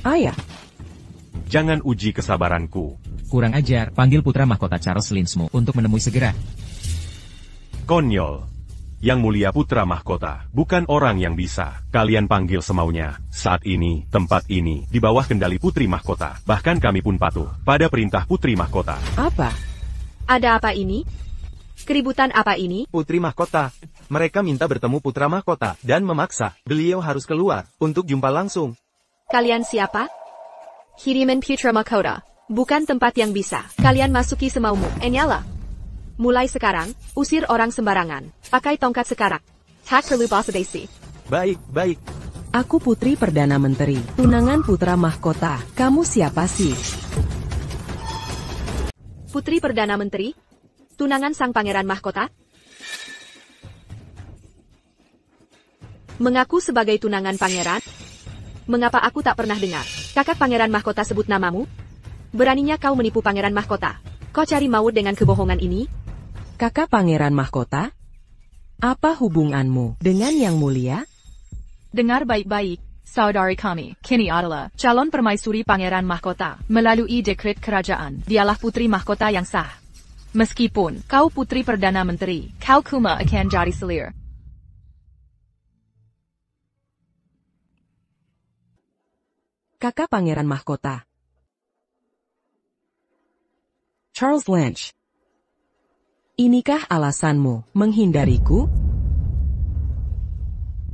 Ayah. Jangan uji kesabaranku. Kurang ajar, panggil putra mahkota Charles Linsmu untuk menemui segera. Konyol. Yang Mulia Putra Mahkota, bukan orang yang bisa. Kalian panggil semaunya. Saat ini, tempat ini, di bawah kendali Putri Mahkota. Bahkan kami pun patuh pada perintah Putri Mahkota. Apa? Ada apa ini? Keributan apa ini? Putri Mahkota. Mereka minta bertemu Putra Mahkota dan memaksa beliau harus keluar untuk jumpa langsung. Kalian siapa? Kiriman putra mahkota. Bukan tempat yang bisa kalian masuki semaumu. Enyala. Mulai sekarang, usir orang sembarangan. Pakai tongkat sekarang. Tak perlu basa-basi. Baik. Aku Putri Perdana Menteri, tunangan putra mahkota. Kamu siapa sih? Putri Perdana Menteri? Tunangan sang pangeran mahkota? Mengaku sebagai tunangan pangeran? Mengapa aku tak pernah dengar kakak pangeran mahkota sebut namamu? Beraninya kau menipu pangeran mahkota. Kau cari maut dengan kebohongan ini? Kakak pangeran mahkota? Apa hubunganmu dengan Yang Mulia? Dengar baik-baik, saudari kami, kini adalah calon permaisuri pangeran mahkota. Melalui dekret kerajaan, dialah putri mahkota yang sah. Meskipun kau putri Perdana Menteri, kau cuma akan jadi selir. Kakak pangeran mahkota. Charles Lynch. Inikah alasanmu menghindariku?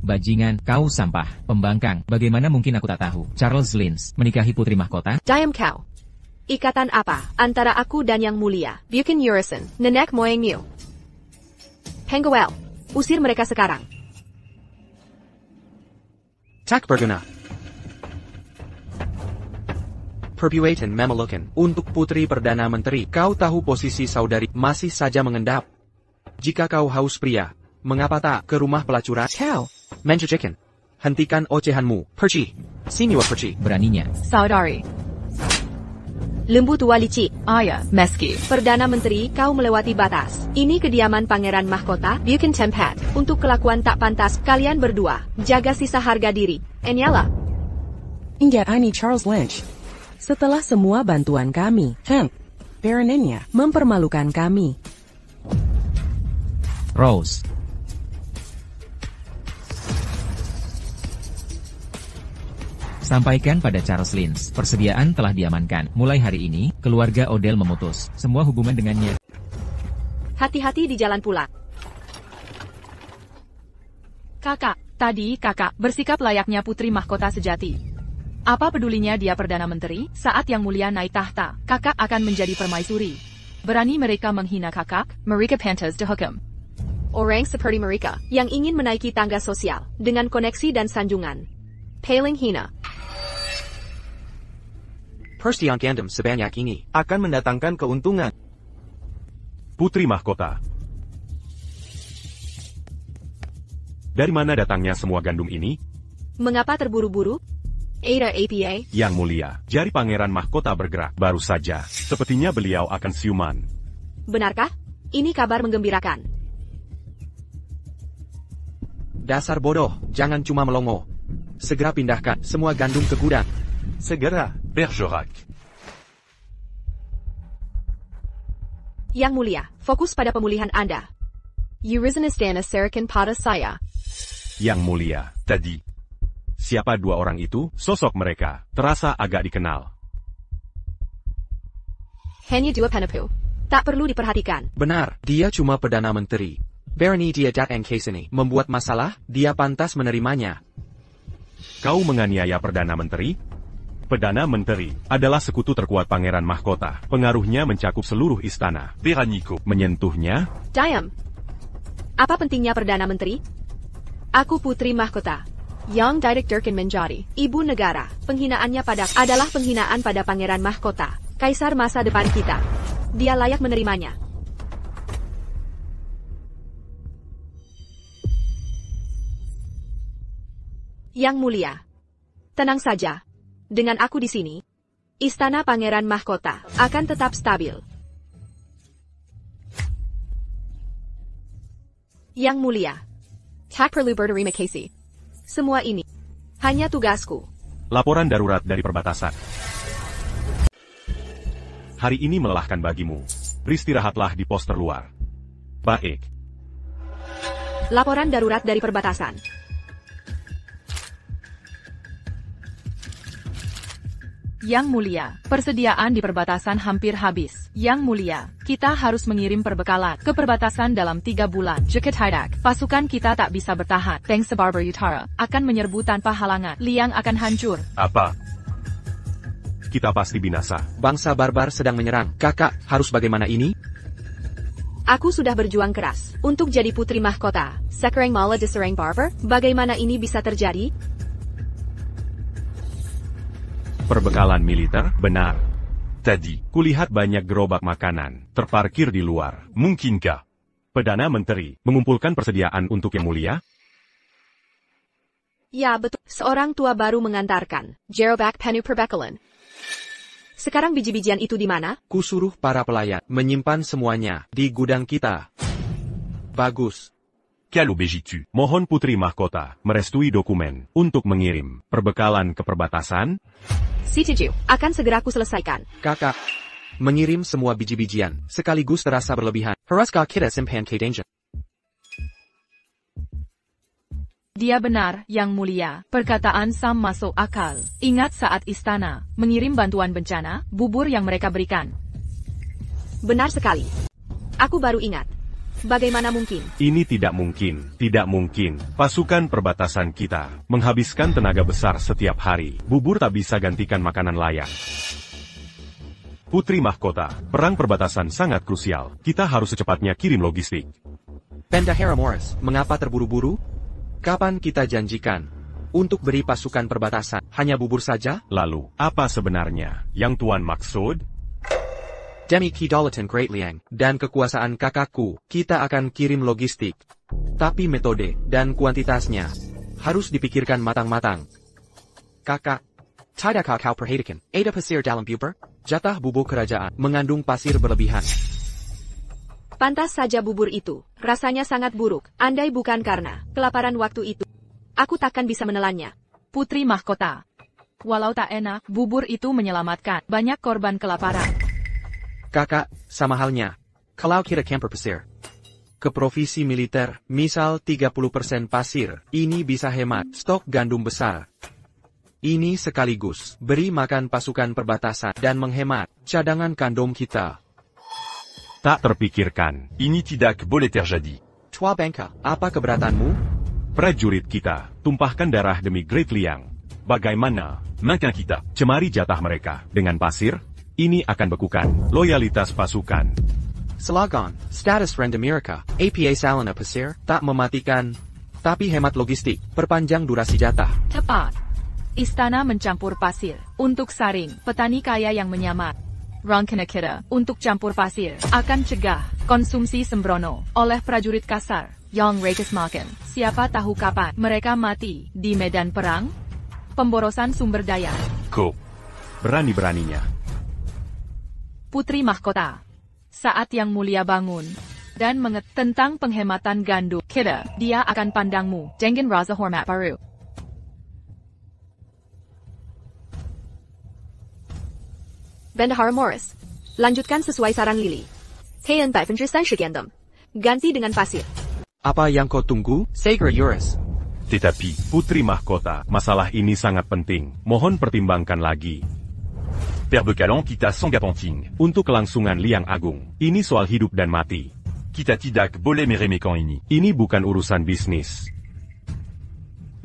Bajingan, kau sampah, pembangkang, bagaimana mungkin aku tak tahu? Charles Lynch menikahi putri mahkota? Diam kau. Ikatan apa antara aku dan Yang Mulia? Bukan urusan nenek moyangmu. Penguel, usir mereka sekarang. Tak berguna. Perbuatan memalukan untuk Putri Perdana Menteri. Kau tahu posisi saudari masih saja mengendap. Jika kau haus pria, mengapa tak ke rumah pelacuran? Kau. Mencucikan. Hentikan ocehanmu. Perci. Siniwa perci. Beraninya. Saudari. Lembu tua licik. Ayah, meski Perdana Menteri, kau melewati batas. Ini kediaman pangeran mahkota, bukan tempat untuk kelakuan tak pantas. Kalian berdua, jaga sisa harga diri. Enyala. Ingat ini Charles Lynch. Setelah semua bantuan kami, Baronnya mempermalukan kami. Rose. Sampaikan pada Charles Lynch, persediaan telah diamankan. Mulai hari ini, keluarga Odell memutus semua hubungan dengannya. Hati-hati di jalan pulang. Kakak, tadi kakak bersikap layaknya putri mahkota sejati. Apa pedulinya dia Perdana Menteri? Saat Yang Mulia naik tahta, kakak akan menjadi permaisuri. Berani mereka menghina kakak, mereka pantas dihukum. Orang seperti mereka, yang ingin menaiki tangga sosial, dengan koneksi dan sanjungan. Paling hina. Persiang gandum sebanyak ini akan mendatangkan keuntungan. Putri Mahkota. Dari mana datangnya semua gandum ini? Mengapa terburu-buru? Ada APA? Yang Mulia, jari Pangeran Mahkota bergerak baru saja. Sepertinya beliau akan siuman. Benarkah? Ini kabar menggembirakan. Dasar bodoh, jangan cuma melongo. Segera pindahkan semua gandum ke gudang. Segera. Bergerac. Yang Mulia, fokus pada pemulihan Anda. Euryznistana Sarakin pada saya. Yang Mulia, tadi. Siapa dua orang itu? Sosok mereka terasa agak dikenal. Hanya dua penepu. Tak perlu diperhatikan. Benar, dia cuma Perdana Menteri. Berani dia datang ke sini membuat masalah, dia pantas menerimanya. Kau menganiaya Perdana Menteri? Perdana Menteri adalah sekutu terkuat Pangeran Mahkota. Pengaruhnya mencakup seluruh istana. Beraniku menyentuhnya? Diam. Apa pentingnya Perdana Menteri? Aku Putri Mahkota. Yang Didik Durkin menjadi ibu negara. Penghinaannya adalah penghinaan pada Pangeran Mahkota. Kaisar masa depan kita. Dia layak menerimanya. Yang Mulia. Tenang saja. Dengan aku di sini, Istana Pangeran Mahkota akan tetap stabil. Yang Mulia. Tak perlu berterima kasih. Semua ini hanya tugasku. Laporan darurat dari perbatasan. Hari ini melelahkan bagimu. Beristirahatlah di pos terluar. Baik. Laporan darurat dari perbatasan. Yang Mulia, persediaan di perbatasan hampir habis. Yang Mulia, kita harus mengirim perbekalan ke perbatasan dalam 3 bulan. Jika tidak, pasukan kita tak bisa bertahan. Bangsa Barbar Utara akan menyerbu tanpa halangan. Liang akan hancur. Apa? Kita pasti binasa. Bangsa barbar sedang menyerang. Kakak, harus bagaimana ini? Aku sudah berjuang keras untuk jadi Putri Mahkota. Sekarang malah diserang barbar? Bagaimana ini bisa terjadi? Perbekalan militer, benar. Tadi, kulihat banyak gerobak makanan terparkir di luar. Mungkinkah Perdana Menteri mengumpulkan persediaan untuk Yang Mulia? Ya betul, seorang tua baru mengantarkan gerobak penuh perbekalan. Sekarang biji-bijian itu di mana? Kusuruh para pelayan menyimpan semuanya di gudang kita. Bagus. Kalau begitu, mohon Putri Mahkota merestui dokumen untuk mengirim perbekalan ke perbatasan. Setuju, akan segera aku selesaikan. Kakak, mengirim semua biji-bijian sekaligus terasa berlebihan. Haruskah kita simpan ke danger? Dia benar, Yang Mulia. Perkataan Sam masuk akal. Ingat saat istana mengirim bantuan bencana, bubur yang mereka berikan. Benar sekali. Aku baru ingat. Bagaimana mungkin? Ini tidak mungkin. Tidak mungkin. Pasukan perbatasan kita menghabiskan tenaga besar setiap hari. Bubur tak bisa gantikan makanan layak. Putri Mahkota, perang perbatasan sangat krusial. Kita harus secepatnya kirim logistik. Bendahara Morris, mengapa terburu-buru? Kapan kita janjikan untuk beri pasukan perbatasan? Hanya bubur saja? Lalu, apa sebenarnya yang Tuan maksud? Demi kedaulatan Great Liang dan kekuasaan kakakku, kita akan kirim logistik. Tapi metode dan kuantitasnya harus dipikirkan matang-matang. Kakak, tidakkah kau perhatikan? Ada pasir dalam bubur? Jatah bubur kerajaan mengandung pasir berlebihan. Pantas saja bubur itu rasanya sangat buruk. Andai bukan karena kelaparan waktu itu, aku takkan bisa menelannya. Putri Mahkota. Walau tak enak, bubur itu menyelamatkan banyak korban kelaparan. Kakak, sama halnya. Kalau kita camper pasir ke provisi militer, misal 30% pasir, ini bisa hemat stok gandum besar. Ini sekaligus beri makan pasukan perbatasan dan menghemat cadangan gandum kita. Tak terpikirkan. Ini tidak boleh terjadi. Tua Bangka, apa keberatanmu? Prajurit kita tumpahkan darah demi Great Liang. Bagaimana? Maka kita cemari jatah mereka dengan pasir? Ini akan bekukan loyalitas pasukan. Slogan, status rendah mereka, APA Salana Pasir, tak mematikan, tapi hemat logistik, perpanjang durasi jatah. Tepat. Istana mencampur pasir untuk saring petani kaya yang menyamar. Rencana kita untuk campur pasir akan cegah konsumsi sembrono oleh prajurit kasar yang rakus makan. Siapa tahu kapan mereka mati di medan perang? Pemborosan sumber daya. Kok berani-beraninya Putri Mahkota. Saat Yang Mulia bangun, dan tentang penghematan gandum. Dia akan pandangmu. Dengan Raza Hormat Baru. Bendahara Morris. Lanjutkan sesuai saran Lily. Heian 30% gandum. Ganti dengan pasir. Apa yang kau tunggu? Sager Eurus. Tetapi, Putri Mahkota, masalah ini sangat penting. Mohon pertimbangkan lagi. Père Becalan kita Sangapanting. Untuk kelangsungan Liang Agung, ini soal hidup dan mati. Kita tidak boleh meremehkan ini. Ini bukan urusan bisnis.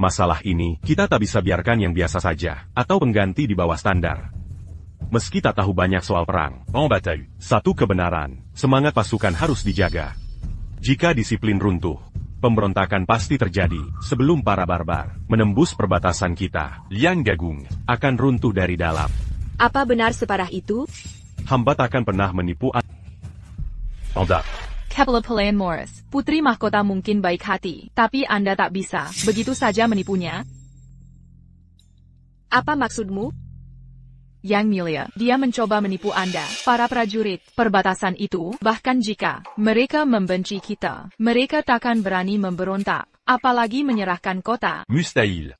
Masalah ini, kita tak bisa biarkan yang biasa saja, atau pengganti di bawah standar. Meski tak tahu banyak soal perang, En bataille. satu kebenaran, semangat pasukan harus dijaga. Jika disiplin runtuh, pemberontakan pasti terjadi sebelum para barbar menembus perbatasan kita. Liang Gagung akan runtuh dari dalam. Apa benar separah itu? Hamba takkan pernah menipu Anda. Kepala Pelayan Morris, Putri Mahkota mungkin baik hati, tapi Anda tak bisa begitu saja menipunya. Apa maksudmu? Yang mulia, dia mencoba menipu Anda, para prajurit perbatasan itu, bahkan jika mereka membenci kita, mereka takkan berani memberontak, apalagi menyerahkan kota. Mustahil.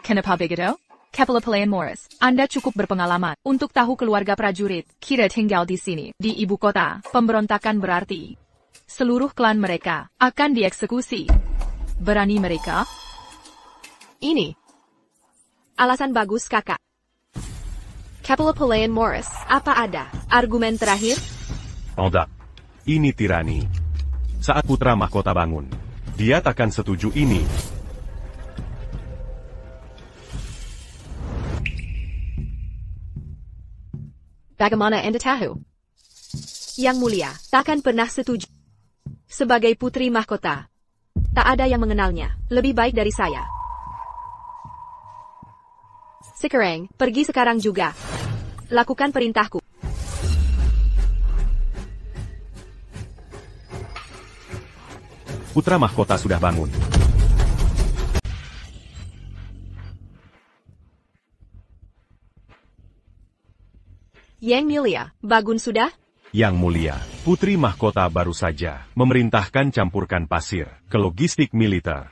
Kenapa begitu? Kepala Pelayan Morris, Anda cukup berpengalaman untuk tahu keluarga prajurit kita tinggal di sini, di ibu kota. Pemberontakan berarti seluruh klan mereka akan dieksekusi. Berani mereka? Ini alasan bagus, kakak. Kepala Pelayan Morris, apa ada argumen terakhir? Anda. Ini tirani. Saat Putra Mahkota bangun, dia takkan setuju ini. Bagaimana Anda tahu? Yang mulia, takkan pernah setuju. Sebagai Putri Mahkota, tak ada yang mengenalnya lebih baik dari saya. Sekarang, pergi sekarang juga. Lakukan perintahku. Putra Mahkota sudah bangun. Yang mulia, bangun sudah? Yang mulia, Putri Mahkota baru saja memerintahkan campurkan pasir ke logistik militer.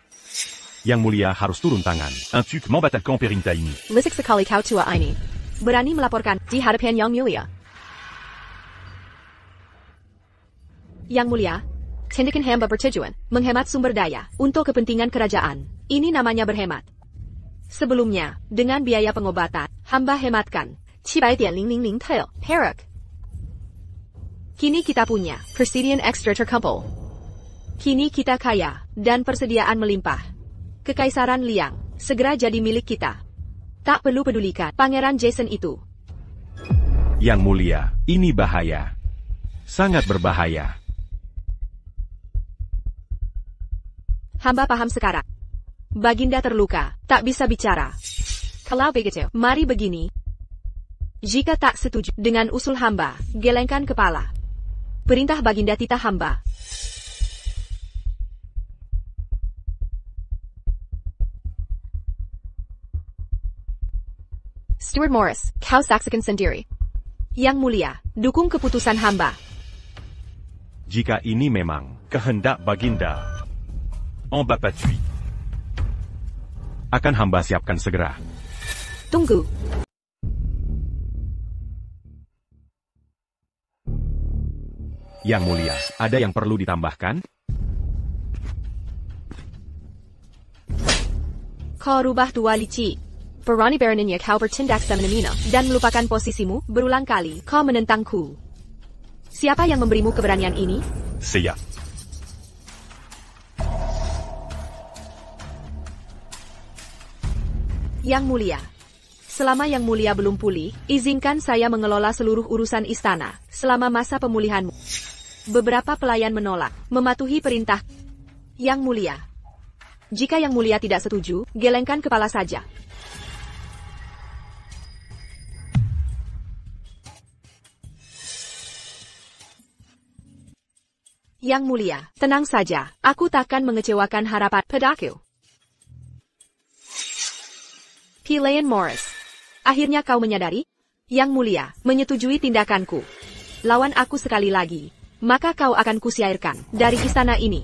Yang mulia harus turun tangan. Un truc m'embatalkan Perinta ini. Lisik sekali kau tua ini. Berani melaporkan di hadapan Yang Mulia. Yang Mulia, tindakan hamba bertujuan menghemat sumber daya untuk kepentingan kerajaan. Ini namanya berhemat. Sebelumnya, dengan biaya pengobatan, hamba hematkan 700,000 tael perak. Kini kita punya persediaan ekstra terkumpul. Kini kita kaya dan persediaan melimpah. Kekaisaran Liang segera jadi milik kita. Tak perlu pedulikan Pangeran Jason itu. Yang mulia, ini bahaya. Sangat berbahaya. Hamba paham sekarang. Baginda terluka, tak bisa bicara. Kalau begitu, mari begini. Jika tak setuju dengan usul hamba, gelengkan kepala. Perintah Baginda titah hamba. Stuart Morris, kau saksikan sendiri. Yang mulia, dukung keputusan hamba. Jika ini memang kehendak Baginda, En bas patui. akan hamba siapkan segera. Tunggu. Yang mulia, ada yang perlu ditambahkan? Kau rubah tua licik. Berani beraninya kau bertindak semena-mena dan melupakan posisimu berulang kali kau menentangku. Siapa yang memberimu keberanian ini? Saya. Yang mulia. Selama Yang mulia belum pulih, izinkan saya mengelola seluruh urusan istana selama masa pemulihanmu. Beberapa pelayan menolak, mematuhi perintah. Yang mulia. Jika Yang mulia tidak setuju, gelengkan kepala saja. Yang mulia, tenang saja, aku takkan mengecewakan harapan padaku. Pelayan Morris. Akhirnya kau menyadari? Yang mulia, menyetujui tindakanku. Lawan aku sekali lagi. maka kau akan kusiairkan dari istana ini.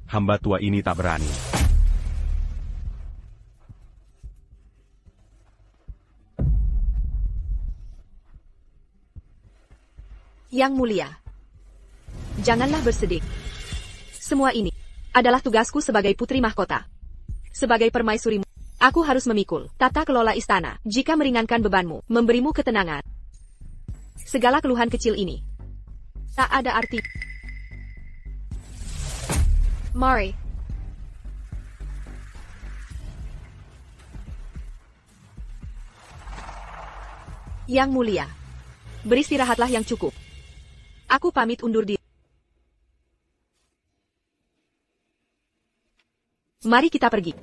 Hamba tua ini tak berani. Yang Mulia, janganlah bersedih. Semua ini adalah tugasku sebagai putri mahkota. Sebagai permaisurimu, aku harus memikul tata kelola istana. Jika meringankan bebanmu, memberimu ketenangan, segala keluhan kecil ini tak ada arti. Mari. Yang Mulia, beristirahatlah yang cukup. Aku pamit undur diri. Mari kita pergi.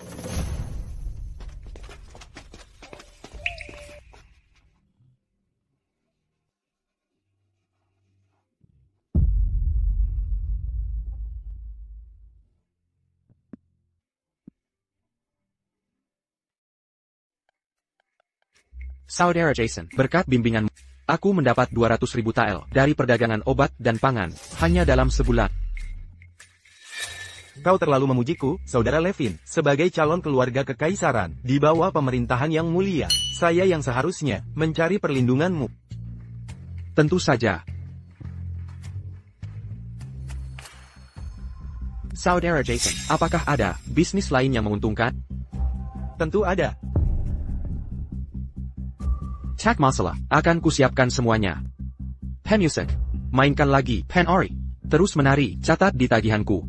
Saudara Jason, berkat bimbinganmu, aku mendapat 200.000 tael dari perdagangan obat dan pangan, hanya dalam sebulan. Kau terlalu memujiku, Saudara Levin, sebagai calon keluarga kekaisaran, di bawah pemerintahan yang mulia. Saya yang seharusnya mencari perlindunganmu. Tentu saja. Saudara Jason, apakah ada bisnis lain yang menguntungkan? Tentu ada. Tak masalah, akan kusiapkan semuanya. Pen Yusek, mainkan lagi, Pen Ori. Terus menari, catat di tagihanku.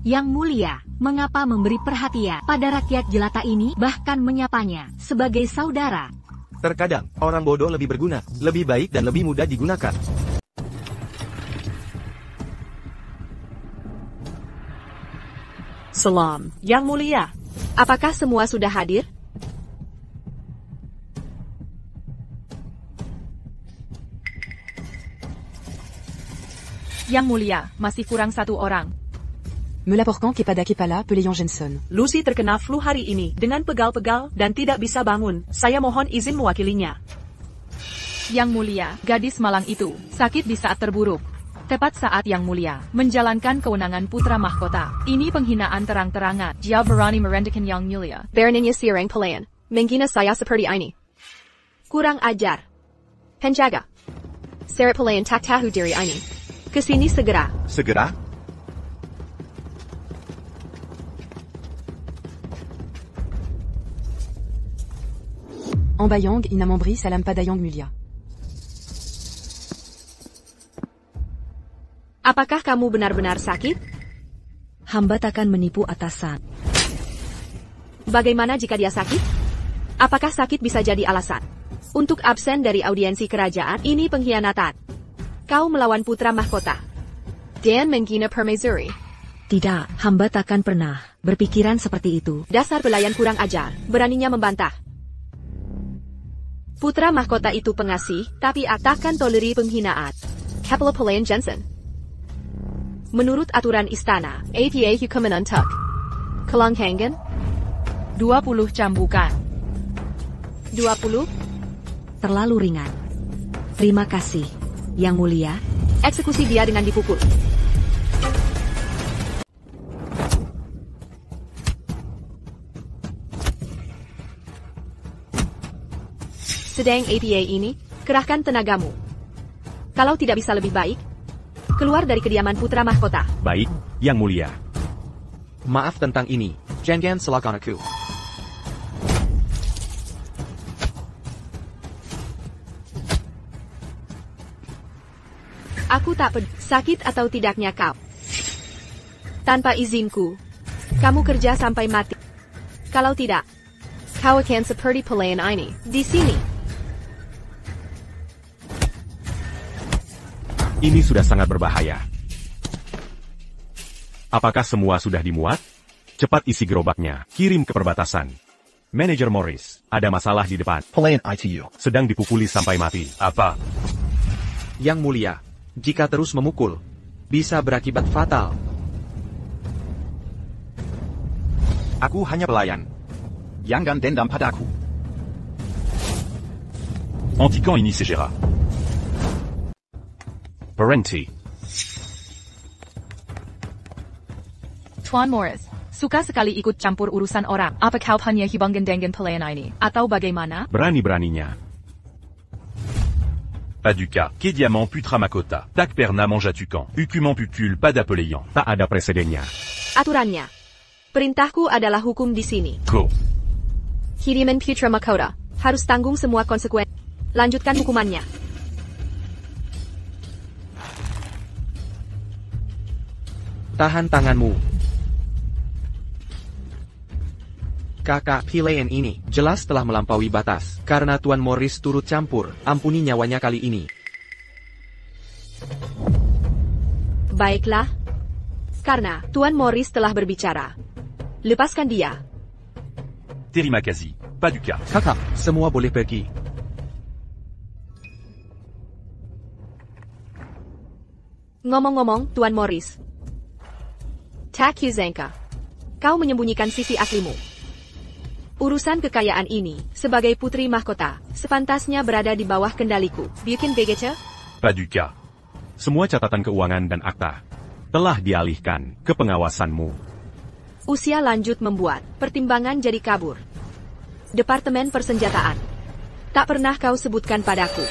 Yang Mulia, mengapa memberi perhatian pada rakyat jelata ini, bahkan menyapanya sebagai saudara? Terkadang, orang bodoh lebih berguna, lebih baik dan lebih mudah digunakan. Salam, Yang Mulia. Apakah semua sudah hadir? Yang Mulia, masih kurang satu orang. Me l'apportant kepada Kepala Peleon Jensen. Lucy terkena flu hari ini dengan pegal-pegal dan tidak bisa bangun. Saya mohon izin mewakilinya. Yang Mulia, gadis malang itu sakit di saat terburuk. Tepat saat Yang Mulia menjalankan kewenangan putra mahkota. Ini penghinaan terang-terangan. Dia berani merendahkan Yang Mulia. Beraninya siarang pelayan menghina saya seperti ini. Kurang ajar. Penjaga. Seret pelayan tak tahu diri ini. Kesini segera. Segera? En Bayang, Inamambri, Salam Padayang Mulia. Apakah kamu benar-benar sakit? Hamba takkan menipu atasan. Bagaimana jika dia sakit? Apakah sakit bisa jadi alasan untuk absen dari audiensi kerajaan? Ini pengkhianatan. Kau melawan putra mahkota dan menghina permaisuri. Tidak, hamba takkan pernah berpikiran seperti itu. Dasar pelayan kurang ajar, beraninya membantah. Putra mahkota itu pengasih, tapi takkan toleri penghinaan. Kepala Pelayan Jensen. Menurut aturan istana, APA hukuman untuk Kelanghangan 20 cambukan. 20? Terlalu ringan. Terima kasih, Yang Mulia. Eksekusi dia dengan dipukul. Sedang APA ini, kerahkan tenagamu. Kalau tidak bisa lebih baik, keluar dari kediaman putra mahkota. Baik, Yang Mulia. Maaf tentang ini, jangan silakan aku. Aku tak peduli sakit atau tidaknya kau. Tanpa izinku, kamu kerja sampai mati. Kalau tidak, kau akan seperti pelayan ini di sini. Ini sudah sangat berbahaya. Apakah semua sudah dimuat? Cepat isi gerobaknya, kirim ke perbatasan. Manajer Morris, ada masalah di depan. Pelayan ITU sedang dipukuli sampai mati. Apa? Yang Mulia, jika terus memukul, bisa berakibat fatal. Aku hanya pelayan. Jangan dendam padaku. Antikan ini segera. Parenti. Tuan Morris, suka sekali ikut campur urusan orang. Apa kau hanya hibangkan dengan pelayan ini? Atau bagaimana? Berani-beraninya. Paduka, que diamant putra makota, tak perna manjatukan, ucument pucul pas d'appeléant. Tak ada presidennya. Aturannya. Perintahku adalah hukum di sini. Ko. Hiriman Putra Mahkota harus tanggung semua konsekuensi. Lanjutkan hukumannya. Tahan tanganmu. Kakak pilihan ini jelas telah melampaui batas, karena Tuan Morris turut campur. Ampuni nyawanya kali ini. Baiklah. Karena Tuan Morris telah berbicara. Lepaskan dia. Terima kasih, Paduka. Kakak, semua boleh pergi. Ngomong-ngomong, Tuan Morris. Tak Huzanka. Kau menyembunyikan sisi aslimu. Urusan kekayaan ini, sebagai putri mahkota, sepantasnya berada di bawah kendaliku. Bukan begitu? Paduka. Semua catatan keuangan dan akta telah dialihkan ke pengawasanmu. Usia lanjut membuat pertimbangan jadi kabur. Departemen Persenjataan. Tak pernah kau sebutkan padaku.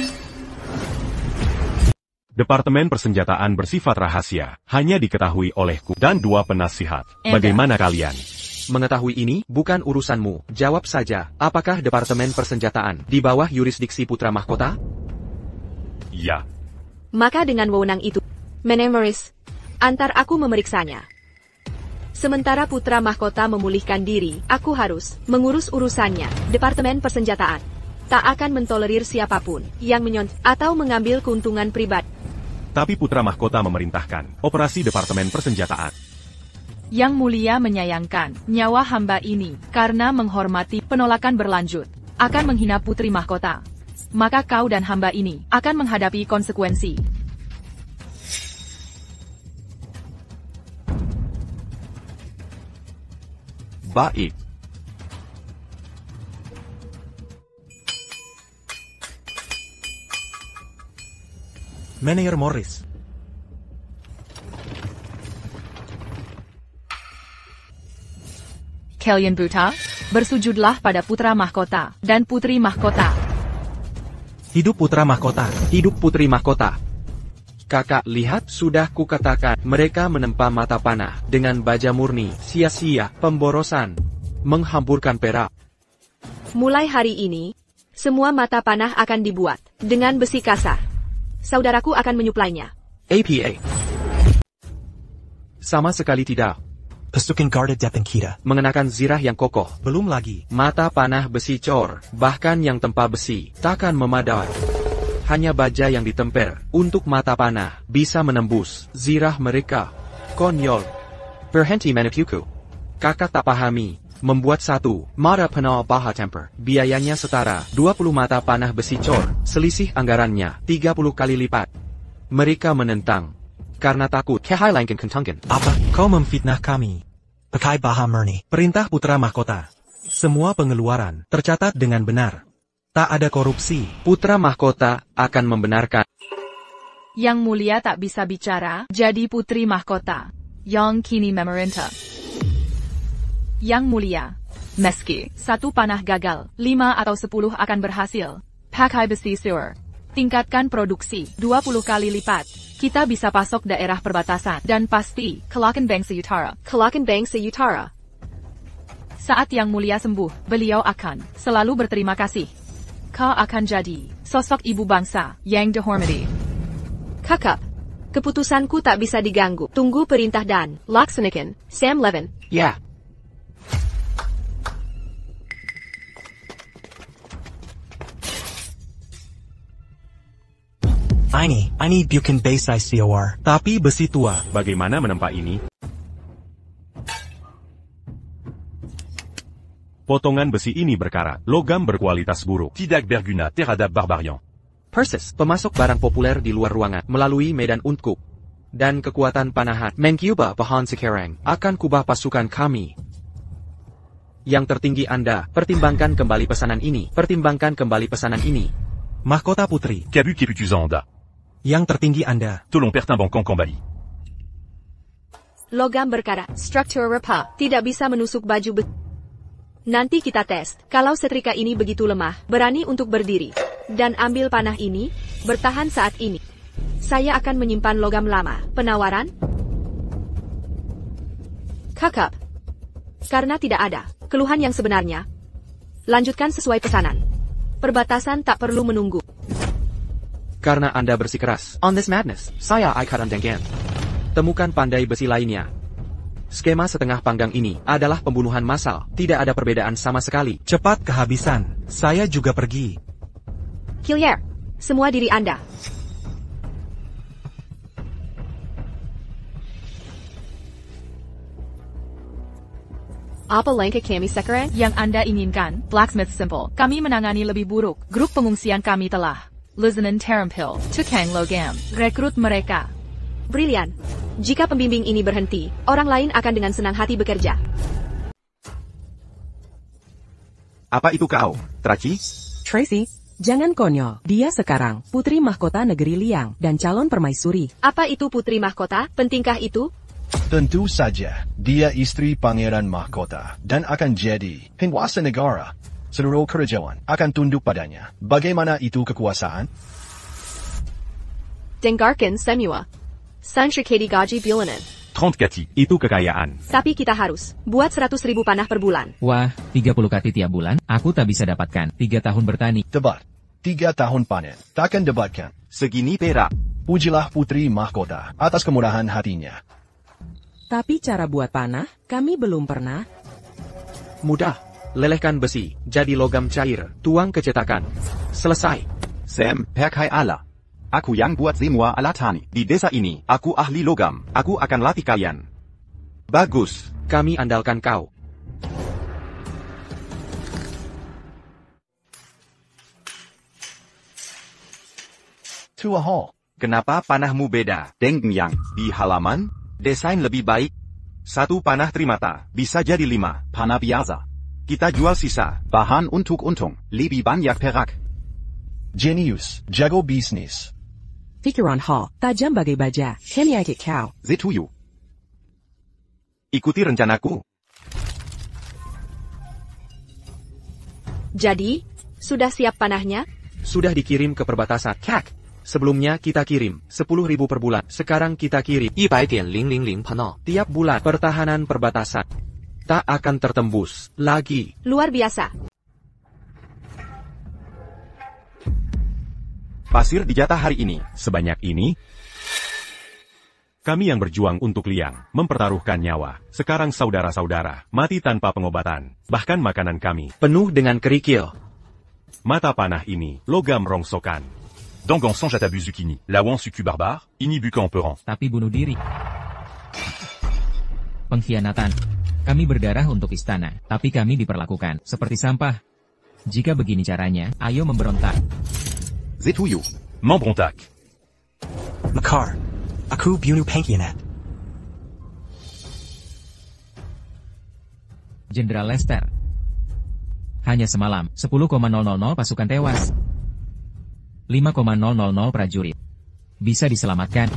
Departemen Persenjataan bersifat rahasia, hanya diketahui olehku dan 2 penasihat. Bagaimana kalian? Mengetahui ini bukan urusanmu. Jawab saja, apakah Departemen Persenjataan di bawah yurisdiksi Putra Mahkota? Ya. Maka dengan wewenang itu, Morris, antar aku memeriksanya. Sementara Putra Mahkota memulihkan diri, aku harus mengurus urusannya. Departemen Persenjataan tak akan mentolerir siapapun yang menyontek atau mengambil keuntungan pribadi. Tapi Putra Mahkota memerintahkan operasi Departemen Persenjataan. Yang Mulia menyayangkan nyawa hamba ini karena menghormati penolakan berlanjut akan menghina Putri Mahkota. Maka kau dan hamba ini akan menghadapi konsekuensi. Baik. Meneer Morris. Kalian buta? Bersujudlah pada Putra Mahkota dan Putri Mahkota. Hidup Putra Mahkota. Hidup Putri Mahkota. Kakak, lihat, sudah kukatakan, mereka menempa mata panah dengan baja murni, sia-sia, pemborosan, menghamburkan perak. Mulai hari ini, semua mata panah akan dibuat dengan besi kasar. Saudaraku akan menyuplainya. APA. Sama sekali tidak. Pasukan Garda Depan kita. Mengenakan zirah yang kokoh. Belum lagi. Mata panah besi cor, bahkan yang tempa besi, takkan memadai. Hanya baja yang ditemper untuk mata panah bisa menembus zirah mereka. Konyol. Berhenti menipuku. Kakak tak pahami. Membuat satu mata panah baha temper, biayanya setara 20 mata panah besi cor, selisih anggarannya 30 kali lipat. Mereka menentang karena takut kehilangan keuntungan. Apa? Kau memfitnah kami. Pakai baha murni. Perintah Putra Mahkota. Semua pengeluaran tercatat dengan benar. Tak ada korupsi. Putra Mahkota akan membenarkan. Yang Mulia tak bisa bicara, jadi Putri Mahkota. Yang kini memerintah. Yang Mulia, meski satu panah gagal, 5 atau 10 akan berhasil. Pakai besi sur. Tingkatkan produksi 20 kali lipat. Kita bisa pasok daerah perbatasan dan pasti Kelakan Bangsa Utara. Kelakan Bangsa Utara. Saat Yang Mulia sembuh, beliau akan selalu berterima kasih. Kau akan jadi sosok ibu bangsa yang dihormati. Kakak, keputusanku tak bisa diganggu. Tunggu perintah dan laksanakan. Sam Levin. Ya. Ini bukan besi COR, tapi besi tua. Bagaimana menempa ini? Potongan besi ini berkarat, logam berkualitas buruk. Tidak berguna terhadap barbarian. Persis, pemasok barang populer di luar ruangan, melalui medan untuk dan kekuatan panahan. Mengubah bahan sekarang, akan kubah pasukan kami. Yang tertinggi Anda, pertimbangkan kembali pesanan ini. Pertimbangkan kembali pesanan ini. Mahkota Putri. Kabu Keputuzanda. Yang tertinggi Anda. Tolong pertimbangkan kembali. Logam berkara, struktur repa, tidak bisa menusuk baju Nanti kita tes, kalau setrika ini begitu lemah, berani untuk berdiri. Dan ambil panah ini, bertahan saat ini. Saya akan menyimpan logam lama. Penawaran? Kakap. Karena tidak ada keluhan yang sebenarnya. Lanjutkan sesuai pesanan. Perbatasan tak perlu menunggu. Karena Anda bersikeras on this madness, saya akan dengen. Temukan pandai besi lainnya. Skema setengah panggang ini adalah pembunuhan massal, tidak ada perbedaan sama sekali. Cepat kehabisan, saya juga pergi. Killier, semua diri Anda. Apa langkah kami sekarang? Yang Anda inginkan, Blacksmith Simple. Kami menangani lebih buruk. Grup pengungsian kami telah Lieutenant Terampil, Tukang Logam, rekrut mereka. Brilian. Jika pembimbing ini berhenti, orang lain akan dengan senang hati bekerja. Apa itu kau, Traci? Tracy, jangan konyol. Dia sekarang putri mahkota negeri Liang dan calon permaisuri. Apa itu putri mahkota? Pentingkah itu? Tentu saja, dia istri pangeran mahkota dan akan jadi penguasa negara. Seluruh kerajaan akan tunduk padanya. Bagaimana itu kekuasaan? Dengarkan semua. Sanshikadi gaji bulanan. 30 kati. Itu kekayaan. Tapi kita harus buat 100.000 panah per bulan. Wah, 30 kati tiap bulan, aku tak bisa dapatkan. 3 tahun bertani. Debat. 3 tahun panen. Takkan debatkan. Segini perak. Pujilah putri mahkota atas kemurahan hatinya. Tapi cara buat panah, kami belum pernah. Mudah. Lelehkan besi, jadi logam cair, tuang ke cetakan. Selesai. Sam, perkai Allah. Aku yang buat semua alat tani. Di desa ini, aku ahli logam. Aku akan latih kalian. Bagus. Kami andalkan kau. Tua Hall. Kenapa panahmu beda? Deng yang di halaman? Desain lebih baik. 1 panah trimata, bisa jadi 5 panah biasa. Kita jual sisa, bahan untuk untung, lebih banyak perak. Genius, jago bisnis. Pikiran Hall, tajam bagai baja. Hanyakit kau. Zetuyu. Ikuti rencanaku. Jadi, sudah siap panahnya? Sudah dikirim ke perbatasan. Kak. Sebelumnya kita kirim 10.000 per bulan. Sekarang kita kirim 100,000 panah. Tiap bulan pertahanan perbatasan tak akan tertembus lagi. Luar biasa. Pasir dijatah hari ini. Sebanyak ini? Kami yang berjuang untuk Liang, mempertaruhkan nyawa. Sekarang saudara-saudara, mati tanpa pengobatan. Bahkan makanan kami penuh dengan kerikil. Mata panah ini, logam rongsokan. Dangan songe à ta Buzukini, Lawan suku barbare, Inibuka emperant. Tapi bunuh diri. Pengkhianatan. Kami berdarah untuk istana, tapi kami diperlakukan seperti sampah. Jika begini caranya, ayo memberontak. Zetuyu. Membrontak. Makar. Aku bunuh pengkhianat. Jenderal Lester. Hanya semalam, 10,000 pasukan tewas. 5,000 prajurit. Bisa diselamatkan.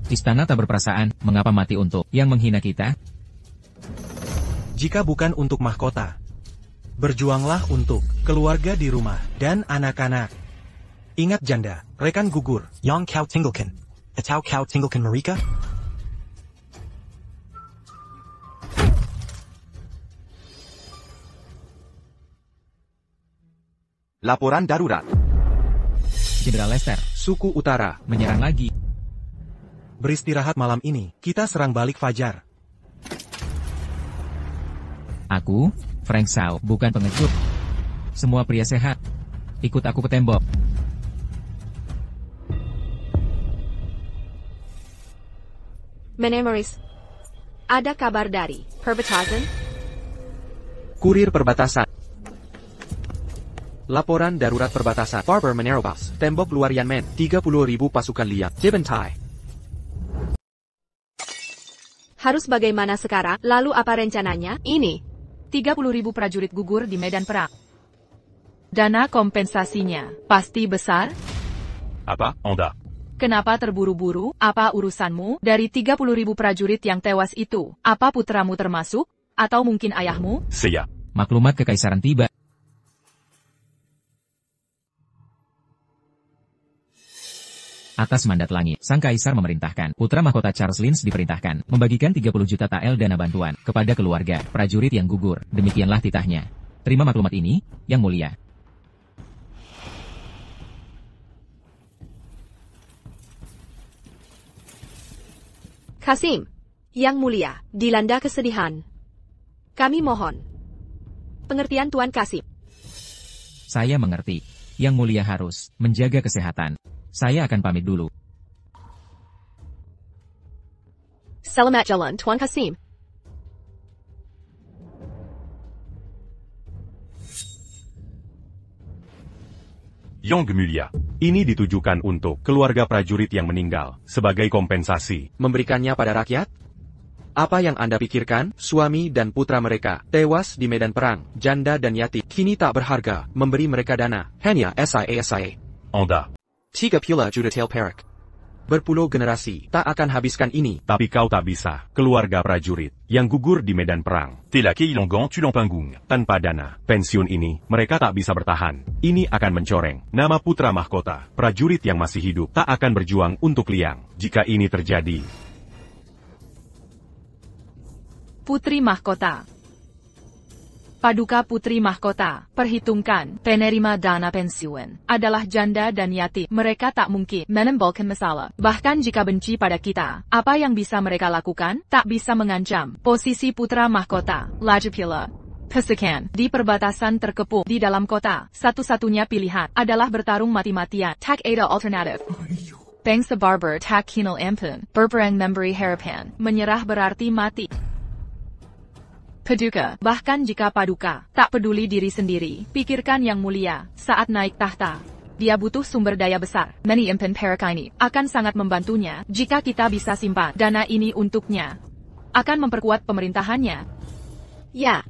Istana tak berperasaan, mengapa mati untuk yang menghina kita? Jika bukan untuk mahkota, berjuanglah untuk keluarga di rumah dan anak-anak. Ingat janda, rekan gugur, yang kau tinggalkan. Atau kau tinggalkan mereka? Laporan darurat. Jenderal Lester, suku utara menyerang lagi. Beristirahat malam ini, kita serang balik fajar. Aku, Frank Sao, bukan pengecut. Semua pria sehat. Ikut aku ke tembok. Menemoris. Ada kabar dari perbatasan? Kurir perbatasan. Laporan darurat perbatasan. Barber Menerobas. Tembok luar Yanmen. 30.000 pasukan Liang. Jibentai. Harus bagaimana sekarang? Lalu apa rencananya? Ini. 30.000 prajurit gugur di medan perang. Dana kompensasinya pasti besar? Apa, Anda? Kenapa terburu-buru? Apa urusanmu? Dari 30.000 prajurit yang tewas itu, apa putramu termasuk? Atau mungkin ayahmu? Siap. Maklumat kekaisaran tiba. Atas mandat langit, sang kaisar memerintahkan, putra mahkota Charles Lynch diperintahkan, membagikan 30 juta tael dana bantuan kepada keluarga prajurit yang gugur. Demikianlah titahnya. Terima maklumat ini, Yang Mulia. Kasim, Yang Mulia, dilanda kesedihan. Kami mohon pengertian Tuan Kasim. Saya mengerti. Yang Mulia harus menjaga kesehatan. Saya akan pamit dulu. Selamat jalan, Tuan Kasim. Yang Mulia. Ini ditujukan untuk keluarga prajurit yang meninggal, sebagai kompensasi. Memberikannya pada rakyat? Apa yang Anda pikirkan? Suami dan putra mereka tewas di medan perang, janda dan yatim. Kini tak berharga, memberi mereka dana. Hanya SIA. Anda. 3 juta tael perak. Berpuluh generasi tak akan habiskan ini. Tapi kau tak bisa, keluarga prajurit yang gugur di medan perang. Tela Keilongan Tulompanggung. Tanpa dana pensiun ini, mereka tak bisa bertahan. Ini akan mencoreng nama putra mahkota. Prajurit yang masih hidup tak akan berjuang untuk Liang. Jika ini terjadi. Putri Mahkota. Paduka Putri Mahkota, perhitungkan, penerima dana pensiun, adalah janda dan yatim. Mereka tak mungkin menimbulkan masalah. Bahkan jika benci pada kita, apa yang bisa mereka lakukan? Tak bisa mengancam posisi Putra Mahkota. Lagi pula, Pesekan, di perbatasan terkepung di dalam kota, satu-satunya pilihan adalah bertarung mati-matian. Tak ada alternatif. Bangsa barbar tak kenal ampun, berperang memberi harapan, menyerah berarti mati. Paduka, bahkan jika Paduka tak peduli diri sendiri, pikirkan Yang Mulia, saat naik tahta. Dia butuh sumber daya besar. Menyimpan perak ini akan sangat membantunya jika kita bisa simpan dana ini untuknya. Akan memperkuat pemerintahannya. Ya.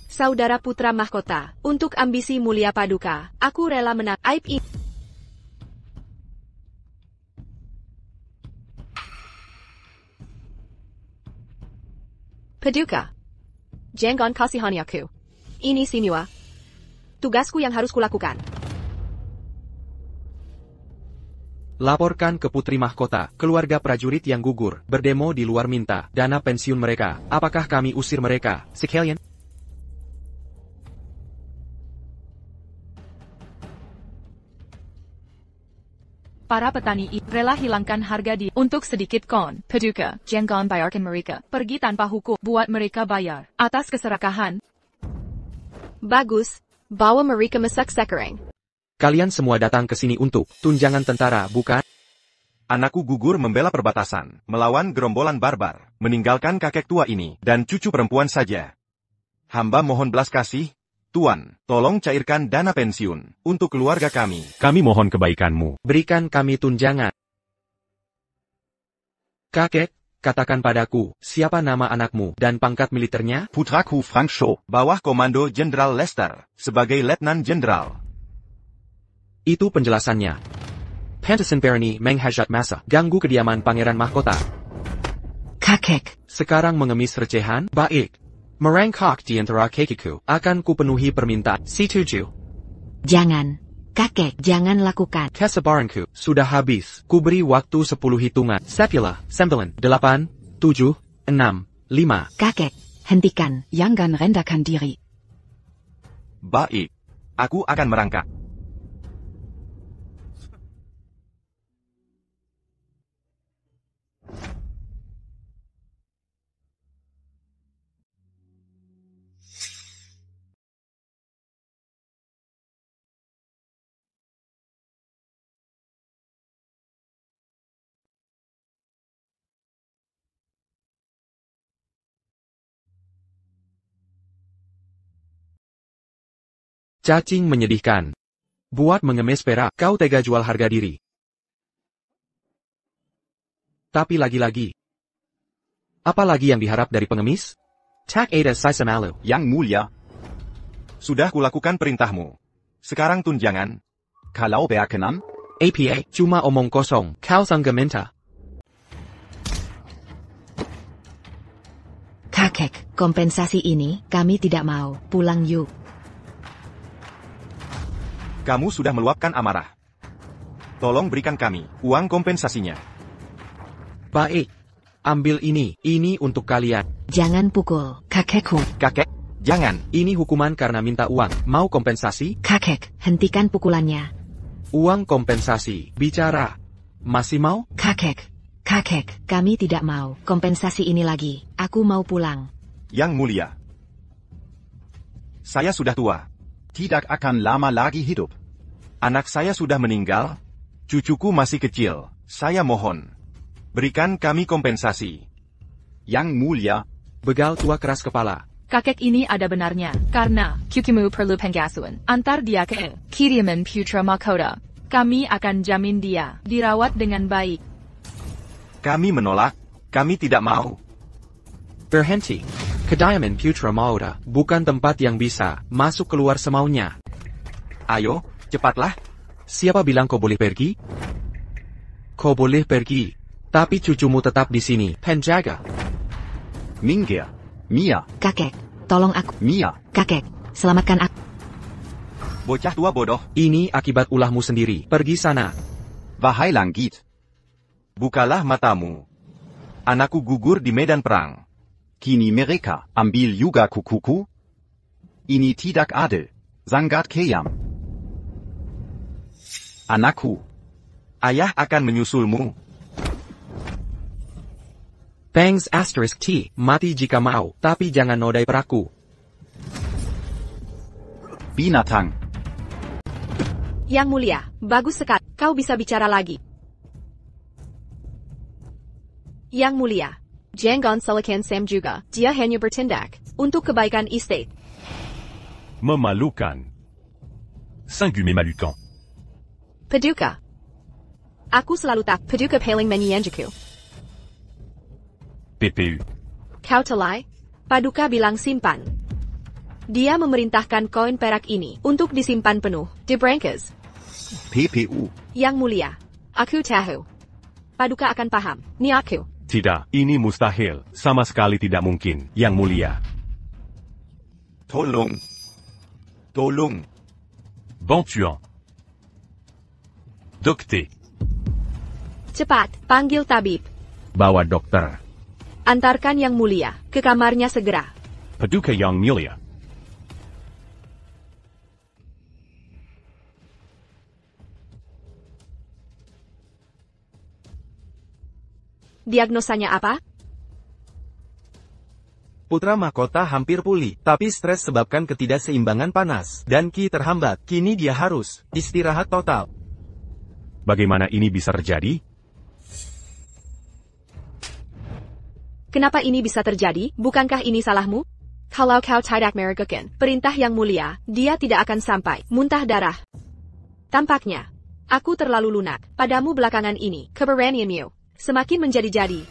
Saudara Putra Mahkota, untuk ambisi mulia Paduka, aku rela menang aib ini. Paduka, jangan kasihani aku. Ini semua tugasku yang harus kulakukan. Laporkan ke Putri Mahkota, keluarga prajurit yang gugur, berdemo di luar minta dana pensiun mereka. Apakah kami usir mereka sekalian? Para petani rela hilangkan harga untuk sedikit kon. Paduka, jangan bayarkan mereka pergi tanpa hukum. Buat mereka bayar atas keserakahan. Bagus, bawa mereka masak sekarang. Kalian semua datang ke sini untuk tunjangan tentara, bukan? Anakku gugur membela perbatasan, melawan gerombolan barbar, meninggalkan kakek tua ini, dan cucu perempuan saja. Hamba mohon belas kasih, Tuan, tolong cairkan dana pensiun untuk keluarga kami. Kami mohon kebaikanmu. Berikan kami tunjangan. Kakek, katakan padaku, siapa nama anakmu dan pangkat militernya? Putraku Frank Shaw, bawah komando Jenderal Lester, sebagai Letnan Jenderal. Itu penjelasannya. Pantesan Barony menghajat masa, ganggu kediaman Pangeran Mahkota. Kakek. Sekarang mengemis recehan? Baik. Merangkak di antara kakiku, akan kupenuhi permintaan. Setuju. Jangan. Kakek, jangan lakukan. Kesabaranku sudah habis. Kuberi waktu 10 hitungan. 10, 9, 8, 7, 6, 5. Kakek, hentikan. Jangan rendahkan diri. Baik. Aku akan merangkak. Cacing menyedihkan. Buat mengemis perak, kau tega jual harga diri. Tapi lagi-lagi, apa lagi yang diharap dari pengemis? Tak ada sisa malu. Yang Mulia. Sudah kulakukan perintahmu. Sekarang tunjangan. Kalau berkenan, APA, cuma omong kosong, kau sangka minta. Kakek, kompensasi ini kami tidak mau. Pulang yuk. Kamu sudah meluapkan amarah. Tolong berikan kami uang kompensasinya. Baik. Ambil ini untuk kalian. Jangan pukul, kakekku. Kakek, jangan. Ini hukuman karena minta uang. Mau kompensasi? Kakek, hentikan pukulannya. Uang kompensasi. Bicara. Masih mau? Kakek, kami tidak mau kompensasi ini lagi. Aku mau pulang. Yang Mulia, saya sudah tua. tidak akan lama lagi hidup. Anak saya sudah meninggal. Cucuku masih kecil. Saya mohon, berikan kami kompensasi. Yang Mulia, begal tua keras kepala. Kakek ini ada benarnya, karena Kukimu perlu pengasuhan. Antar dia ke Kiriman Putra Mahkota. Kami akan jamin dia dirawat dengan baik. Kami menolak. Kami tidak mau. Berhenti. Kediaman Putra Mahkota bukan tempat yang bisa masuk keluar semaunya. Ayo, cepatlah. Siapa bilang kau boleh pergi? Kau boleh pergi, tapi cucumu tetap di sini, penjaga. Minggir. Mia. Kakek, tolong aku. Mia. Kakek, selamatkan aku. Bocah tua bodoh. Ini akibat ulahmu sendiri. Pergi sana. Wahai langit, bukalah matamu. Anakku gugur di medan perang. Kini mereka ambil juga kukuku. Ini tidak adil. Sangat kejam. Anakku, ayah akan menyusulmu. Thanks asterisk T, mati jika mau, tapi jangan nodai peraku. binatang. Yang Mulia, bagus sekali. Kau bisa bicara lagi. Yang Mulia, Jangan salahkan Sam juga. Dia hanya bertindak untuk kebaikan estate. Memalukan. Singulier malukan. Paduka. Aku selalu tak Paduka paling menyenangku. PPU. Kau telai? Paduka bilang simpan. Dia memerintahkan koin perak ini untuk disimpan penuh di brankas. PPU. Yang Mulia, aku tahu. Paduka akan paham. Ni aku. Tidak, ini mustahil. Sama sekali tidak mungkin, Yang Mulia. Tolong. Tolong. Bon tuant. Docté. Cepat, panggil tabib. Bawa dokter. Antarkan Yang Mulia ke kamarnya segera. Paduka Yang Mulia. Diagnosanya apa? Putra mahkota hampir pulih, tapi stres sebabkan ketidakseimbangan panas, dan Ki terhambat. Kini dia harus istirahat total. Bagaimana ini bisa terjadi? Kenapa ini bisa terjadi? Bukankah ini salahmu? Kalau kau tidak meragukan perintah Yang Mulia, dia tidak akan sampai muntah darah. Tampaknya, aku terlalu lunak padamu belakangan ini. Keberanianmu semakin menjadi-jadi.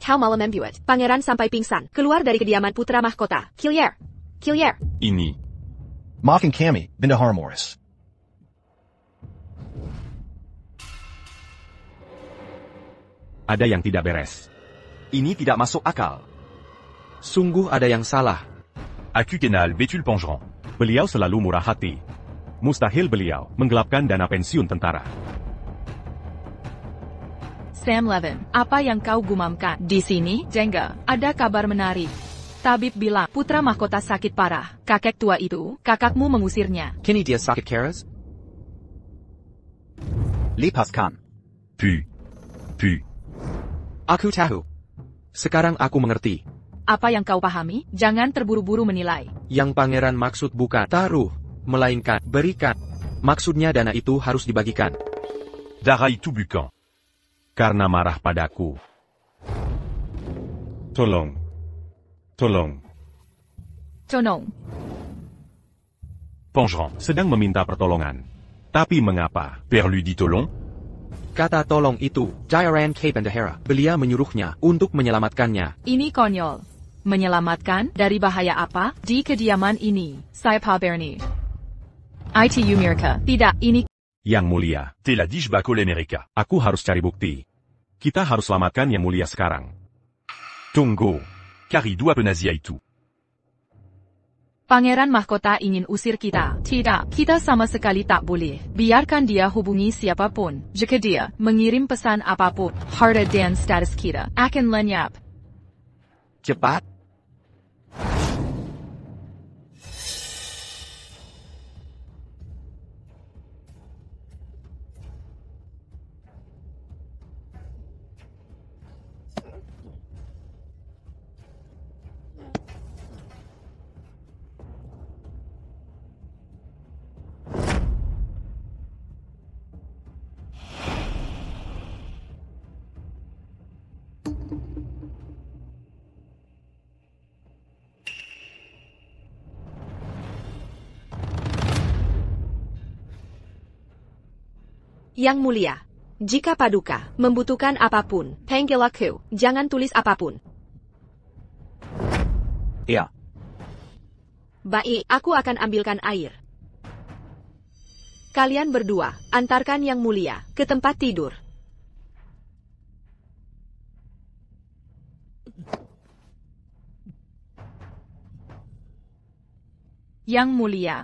Kau malah membuat pangeran sampai pingsan keluar dari kediaman putra mahkota. Kilier. Kilier. Ini. Maafkan kami, Bunda Harmoris. Ada yang tidak beres. Ini tidak masuk akal. Sungguh ada yang salah. Akukenal Betul Pongeron. Beliau selalu murah hati. Mustahil beliau menggelapkan dana pensiun tentara. Sam Levin, apa yang kau gumamkan? Di sini, Jengga, ada kabar menarik. Tabib bilang, putra mahkota sakit parah. Kakek tua itu, kakakmu mengusirnya. Kini dia sakit keras? Lepaskan. Puis. Aku tahu. Sekarang aku mengerti. Apa yang kau pahami? Jangan terburu-buru menilai. Yang pangeran maksud bukan taruh, melainkan berikan. Maksudnya dana itu harus dibagikan. Darai tout bucan. Karena marah padaku. Tolong. Tonong. Pongeron. Sedang meminta pertolongan. Tapi mengapa? Père lui dit Tolong. Kata tolong itu, Jairan K. Bendahara. Beliau menyuruhnya untuk menyelamatkannya. Ini konyol. Menyelamatkan dari bahaya apa di kediaman ini? Saya Pak Bernie. ITU Mirka. Tidak, ini... Yang Mulia. T'es la Dishbako l'America. Aku harus cari bukti. Kita harus selamatkan Yang Mulia sekarang. Tongo. Car il doit penazier tout. Pangeran Mahkota ingin usir kita. Tidak, kita sama sekali tak boleh. Biarkan dia hubungi siapapun. Jika dia mengirim pesan apapun, harta dan status kita akan lenyap. Cepat. Yang Mulia, jika Paduka membutuhkan apapun, panggil aku, jangan tulis apapun. Ya. Baik, aku akan ambilkan air. Kalian berdua, antarkan Yang Mulia ke tempat tidur. Yang Mulia.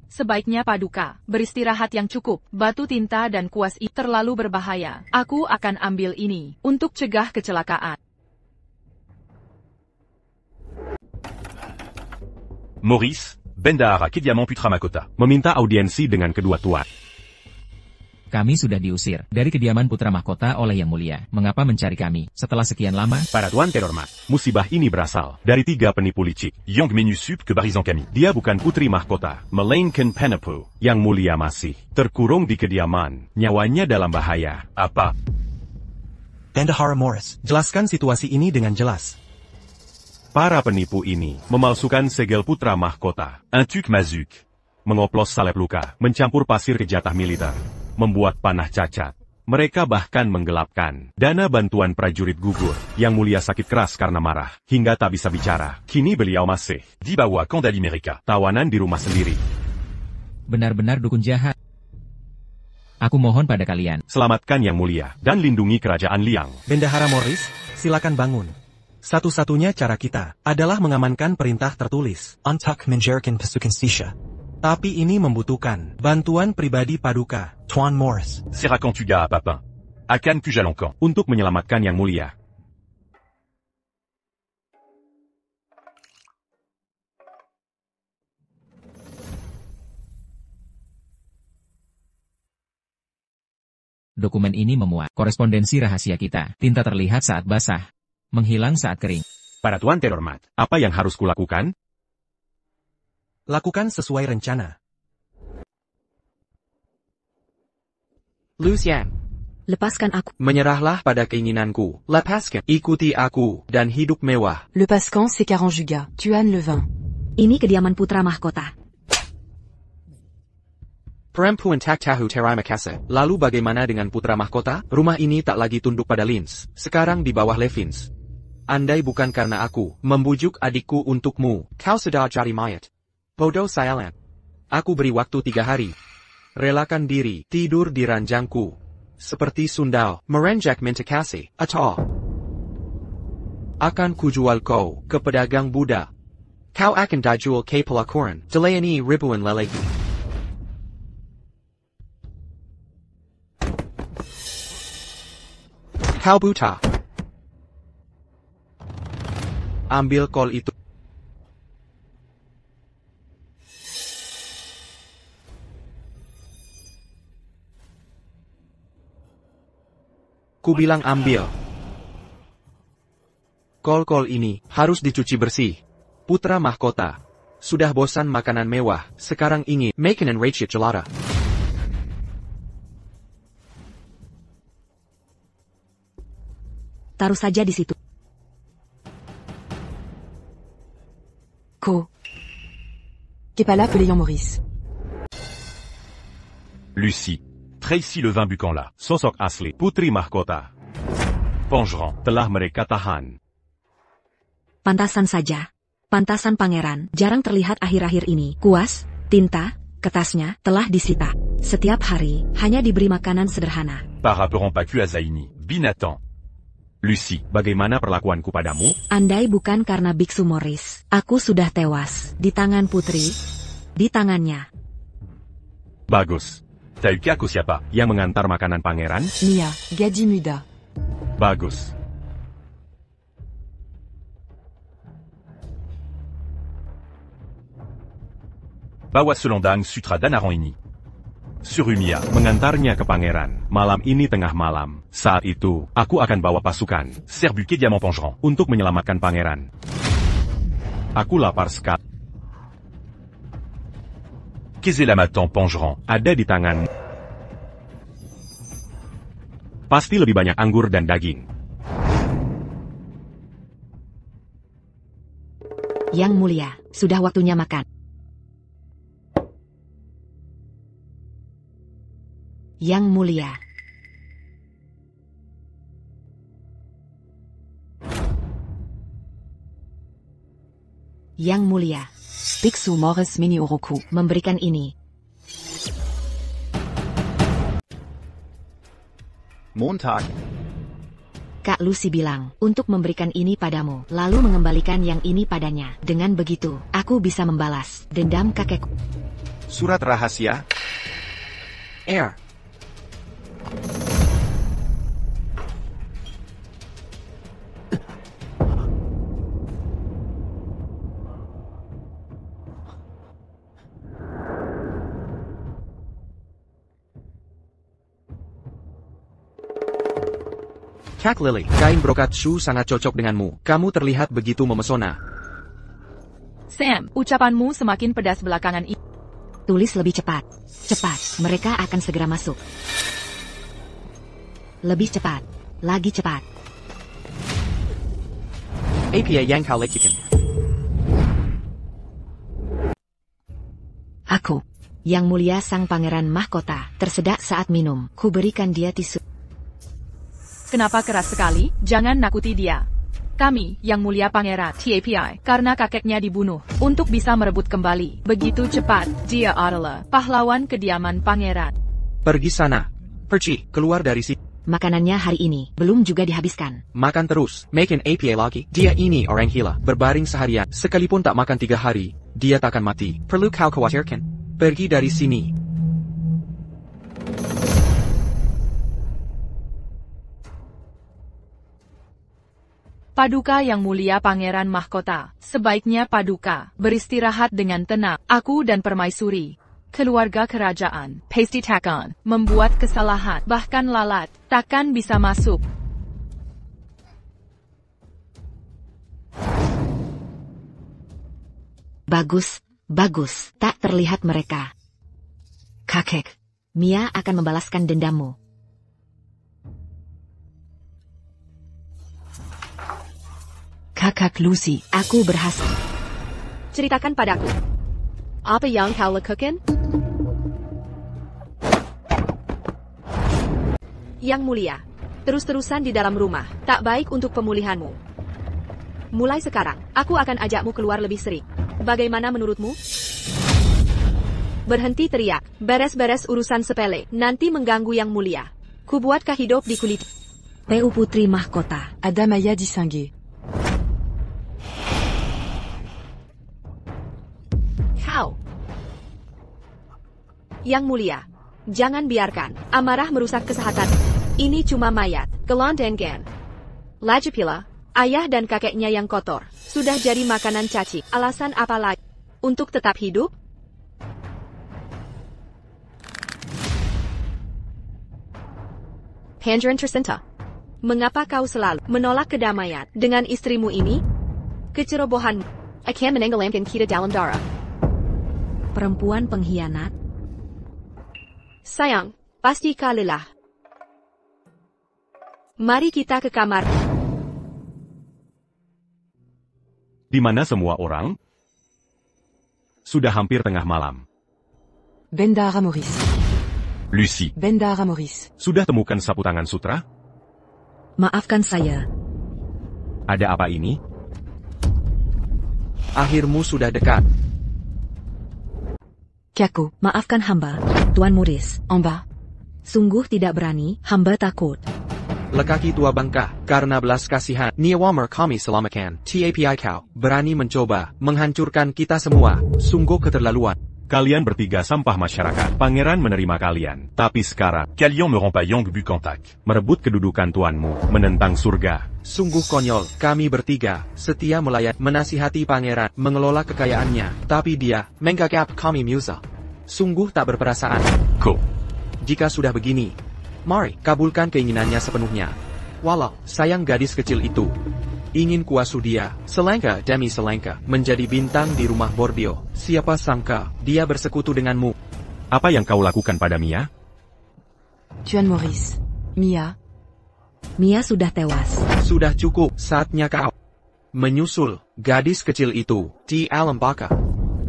Sebaiknya Paduka beristirahat yang cukup. Batu tinta dan kuas itu terlalu berbahaya. Aku akan ambil ini untuk cegah kecelakaan. Maurice, Bendahara Kediaman Putra Mahkota. Meminta audiensi dengan kedua tuan. Kami sudah diusir dari kediaman Putra Mahkota oleh Yang Mulia. Mengapa mencari kami setelah sekian lama? Para tuan terhormat, musibah ini berasal dari 3 penipu licik. Yang Menusup ke Barizan Kami. Dia bukan Putri Mahkota, melainkan penipu. Yang Mulia masih terkurung di kediaman. Nyawanya dalam bahaya. Apa? Bendahara Morris, jelaskan situasi ini dengan jelas. Para penipu ini memalsukan segel Putra Mahkota. Un tuk mazuk. Mengoplos salep luka, mencampur pasir ke jatah militer. Membuat panah cacat. Mereka bahkan menggelapkan dana bantuan prajurit gugur. Yang Mulia sakit keras karena marah, hingga tak bisa bicara. Kini beliau masih di bawah Kondali Mereka. Tawanan di rumah sendiri. Benar-benar dukun jahat. Aku mohon pada kalian. Selamatkan Yang Mulia, dan lindungi kerajaan Liang. Bendahara Morris, silakan bangun. Satu-satunya cara kita adalah mengamankan perintah tertulis. Antak menjarakan pasukan Sisha. Tapi ini membutuhkan bantuan pribadi Paduka, Tuan Morris. Serakan Tuga à Papin. Akan Kujalongkong. Untuk menyelamatkan Yang Mulia. Dokumen ini memuat korespondensi rahasia kita. Tinta terlihat saat basah, menghilang saat kering. Para tuan terhormat, apa yang harus kulakukan? Lakukan sesuai rencana. Lucian. Lepaskan aku. Menyerahlah pada keinginanku. Lepaskan. Ikuti aku dan hidup mewah. Lepaskan c'est 40 gigas. Tuan le vin. Ini kediaman Putra Mahkota. Perempuan tak tahu terima kasih. Lalu bagaimana dengan Putra Mahkota? Rumah ini tak lagi tunduk pada Lins. Sekarang di bawah Levins. Andai bukan karena aku membujuk adikku untukmu, kau sudah jadi mayat. Bodoh Sialan. Aku beri waktu 3 hari. Relakan diri, tidur di ranjangku. Seperti sundal, merenjak minta kasih, atau akan kujual kau ke pedagang Buddha. Kau akan dijual ke pelakuran, dilayani ribuan lelaki. Kau buta. Ambil kol itu. Ku bilang ambil. Kol-kol ini harus dicuci bersih. Putra Mahkota. Sudah bosan makanan mewah, sekarang ingin makanan rakyat jelata. Taruh saja di situ. Kepala Pelayan Maurice. Lucie. Tracy le vin Bucanla. Sosok asli Putri Mahkota. Pongeron. Telah mereka tahan. Pantasan saja. Pantasan pangeran jarang terlihat akhir-akhir ini. Kuas, tinta, kertasnya telah disita. Setiap hari hanya diberi makanan sederhana. Par rapport pas à Zaini, Binathan. Lucy, bagaimana perlakuanku padamu? Andai bukan karena Biksu Morris, aku sudah tewas di tangan putri, di tangannya. Bagus. Tahu aku siapa yang mengantar makanan pangeran? Mia, Gadi Muda. Bagus. Bawa Selondang Sutra Danaran ini. Surumia mengantarnya ke pangeran. Malam ini tengah malam. Saat itu, aku akan bawa pasukan Serbuke Diamant Pongeron untuk menyelamatkan pangeran. Aku lapar sekali. Keselamatan Pongeron ada di tangan. Pasti lebih banyak anggur dan daging. Yang mulia, sudah waktunya makan. Yang mulia. Yang mulia. Biksu Morris Mini Oroku memberikan ini. Montag. Kak Lucy bilang, untuk memberikan ini padamu, lalu mengembalikan yang ini padanya. Dengan begitu, aku bisa membalas dendam kakekku. Surat rahasia. Air. Kak Lily, kain brokat Shu sangat cocok denganmu. Kamu terlihat begitu memesona. Sam, ucapanmu semakin pedas belakangan ini. Tulis lebih cepat. Cepat, mereka akan segera masuk. Lebih cepat. Lagi cepat. APA yang kau lakukan. Aku, Yang Mulia Sang Pangeran Mahkota, tersedak saat minum. Ku berikan dia tisu. Kenapa keras sekali? Jangan nakuti dia. Kami, Yang Mulia Pangeran TAPI, karena kakeknya dibunuh, untuk bisa merebut kembali. Begitu cepat, dia adalah pahlawan kediaman pangeran. Pergi sana. Pergi, keluar dari sini. Makanannya hari ini, belum juga dihabiskan. Makan terus, makin APA lagi. Dia ini orang gila, berbaring seharian. Sekalipun tak makan 3 hari, dia takkan mati. Perlu kau khawatirkan. Pergi dari sini. Paduka Yang Mulia Pangeran Mahkota, sebaiknya Paduka beristirahat dengan tenang. Aku dan Permaisuri, keluarga kerajaan, pasti takkan membuat kesalahan, bahkan lalat, takkan bisa masuk. Bagus, bagus, tak terlihat mereka. Kakek, Mia akan membalaskan dendammu. Kakak Lucy, aku berhasil. Ceritakan padaku. Apa yang kau lakukan? Yang Mulia, terus-terusan di dalam rumah, tak baik untuk pemulihanmu. Mulai sekarang, aku akan ajakmu keluar lebih sering. Bagaimana menurutmu? Berhenti teriak, beres-beres urusan sepele, nanti mengganggu Yang Mulia. Kubuatkah hidup di kulit? PU Putri Mahkota, Adamaya distingué. Kau. Yang Mulia, jangan biarkan amarah merusak kesehatan. Ini cuma mayat, Gelondengan. Lagipula, ayah dan kakeknya yang kotor, sudah jadi makanan cacing. Alasan apa lagi untuk tetap hidup? Pangeran tercinta, mengapa kau selalu menolak kedamaian dengan istrimu ini? Kecerobohanmu akan menenggelamkan kita dalam darah. Perempuan pengkhianat. Sayang, pasti kau lelah. Mari kita ke kamar. Di mana semua orang? Sudah hampir tengah malam. Bendara Maurice. Lucy. Bendara Maurice. Sudah temukan sapu tangan sutra? Maafkan saya. Ada apa ini? Akhirmu sudah dekat. Kyaku, maafkan hamba, Tuan Muris. En bas. Sungguh tidak berani, hamba takut. Lekaki tua bangka, karena belas kasihan, Niawamar kami selamatkan. TAPI kau, berani mencoba, menghancurkan kita semua. Sungguh keterlaluan. Kalian bertiga sampah masyarakat. Pangeran menerima kalian. Tapi sekarang, Kalian me rend pas Yang Bu Kantak. merebut kedudukan tuanmu, menentang surga. Sungguh konyol, kami bertiga, setia melayani, menasihati pangeran, mengelola kekayaannya. Tapi dia, menggagap kami Musa. Sungguh tak berperasaan. Ko. Jika sudah begini, mari, kabulkan keinginannya sepenuhnya. Walau, sayang gadis kecil itu. Ingin kuasu dia, selangkah demi selangkah, menjadi bintang di rumah Borbio. Siapa sangka, dia bersekutu denganmu. Apa yang kau lakukan pada Mia? Tuan Maurice. Mia. Mia sudah tewas. Sudah cukup, saatnya kau menyusul gadis kecil itu di alam baka.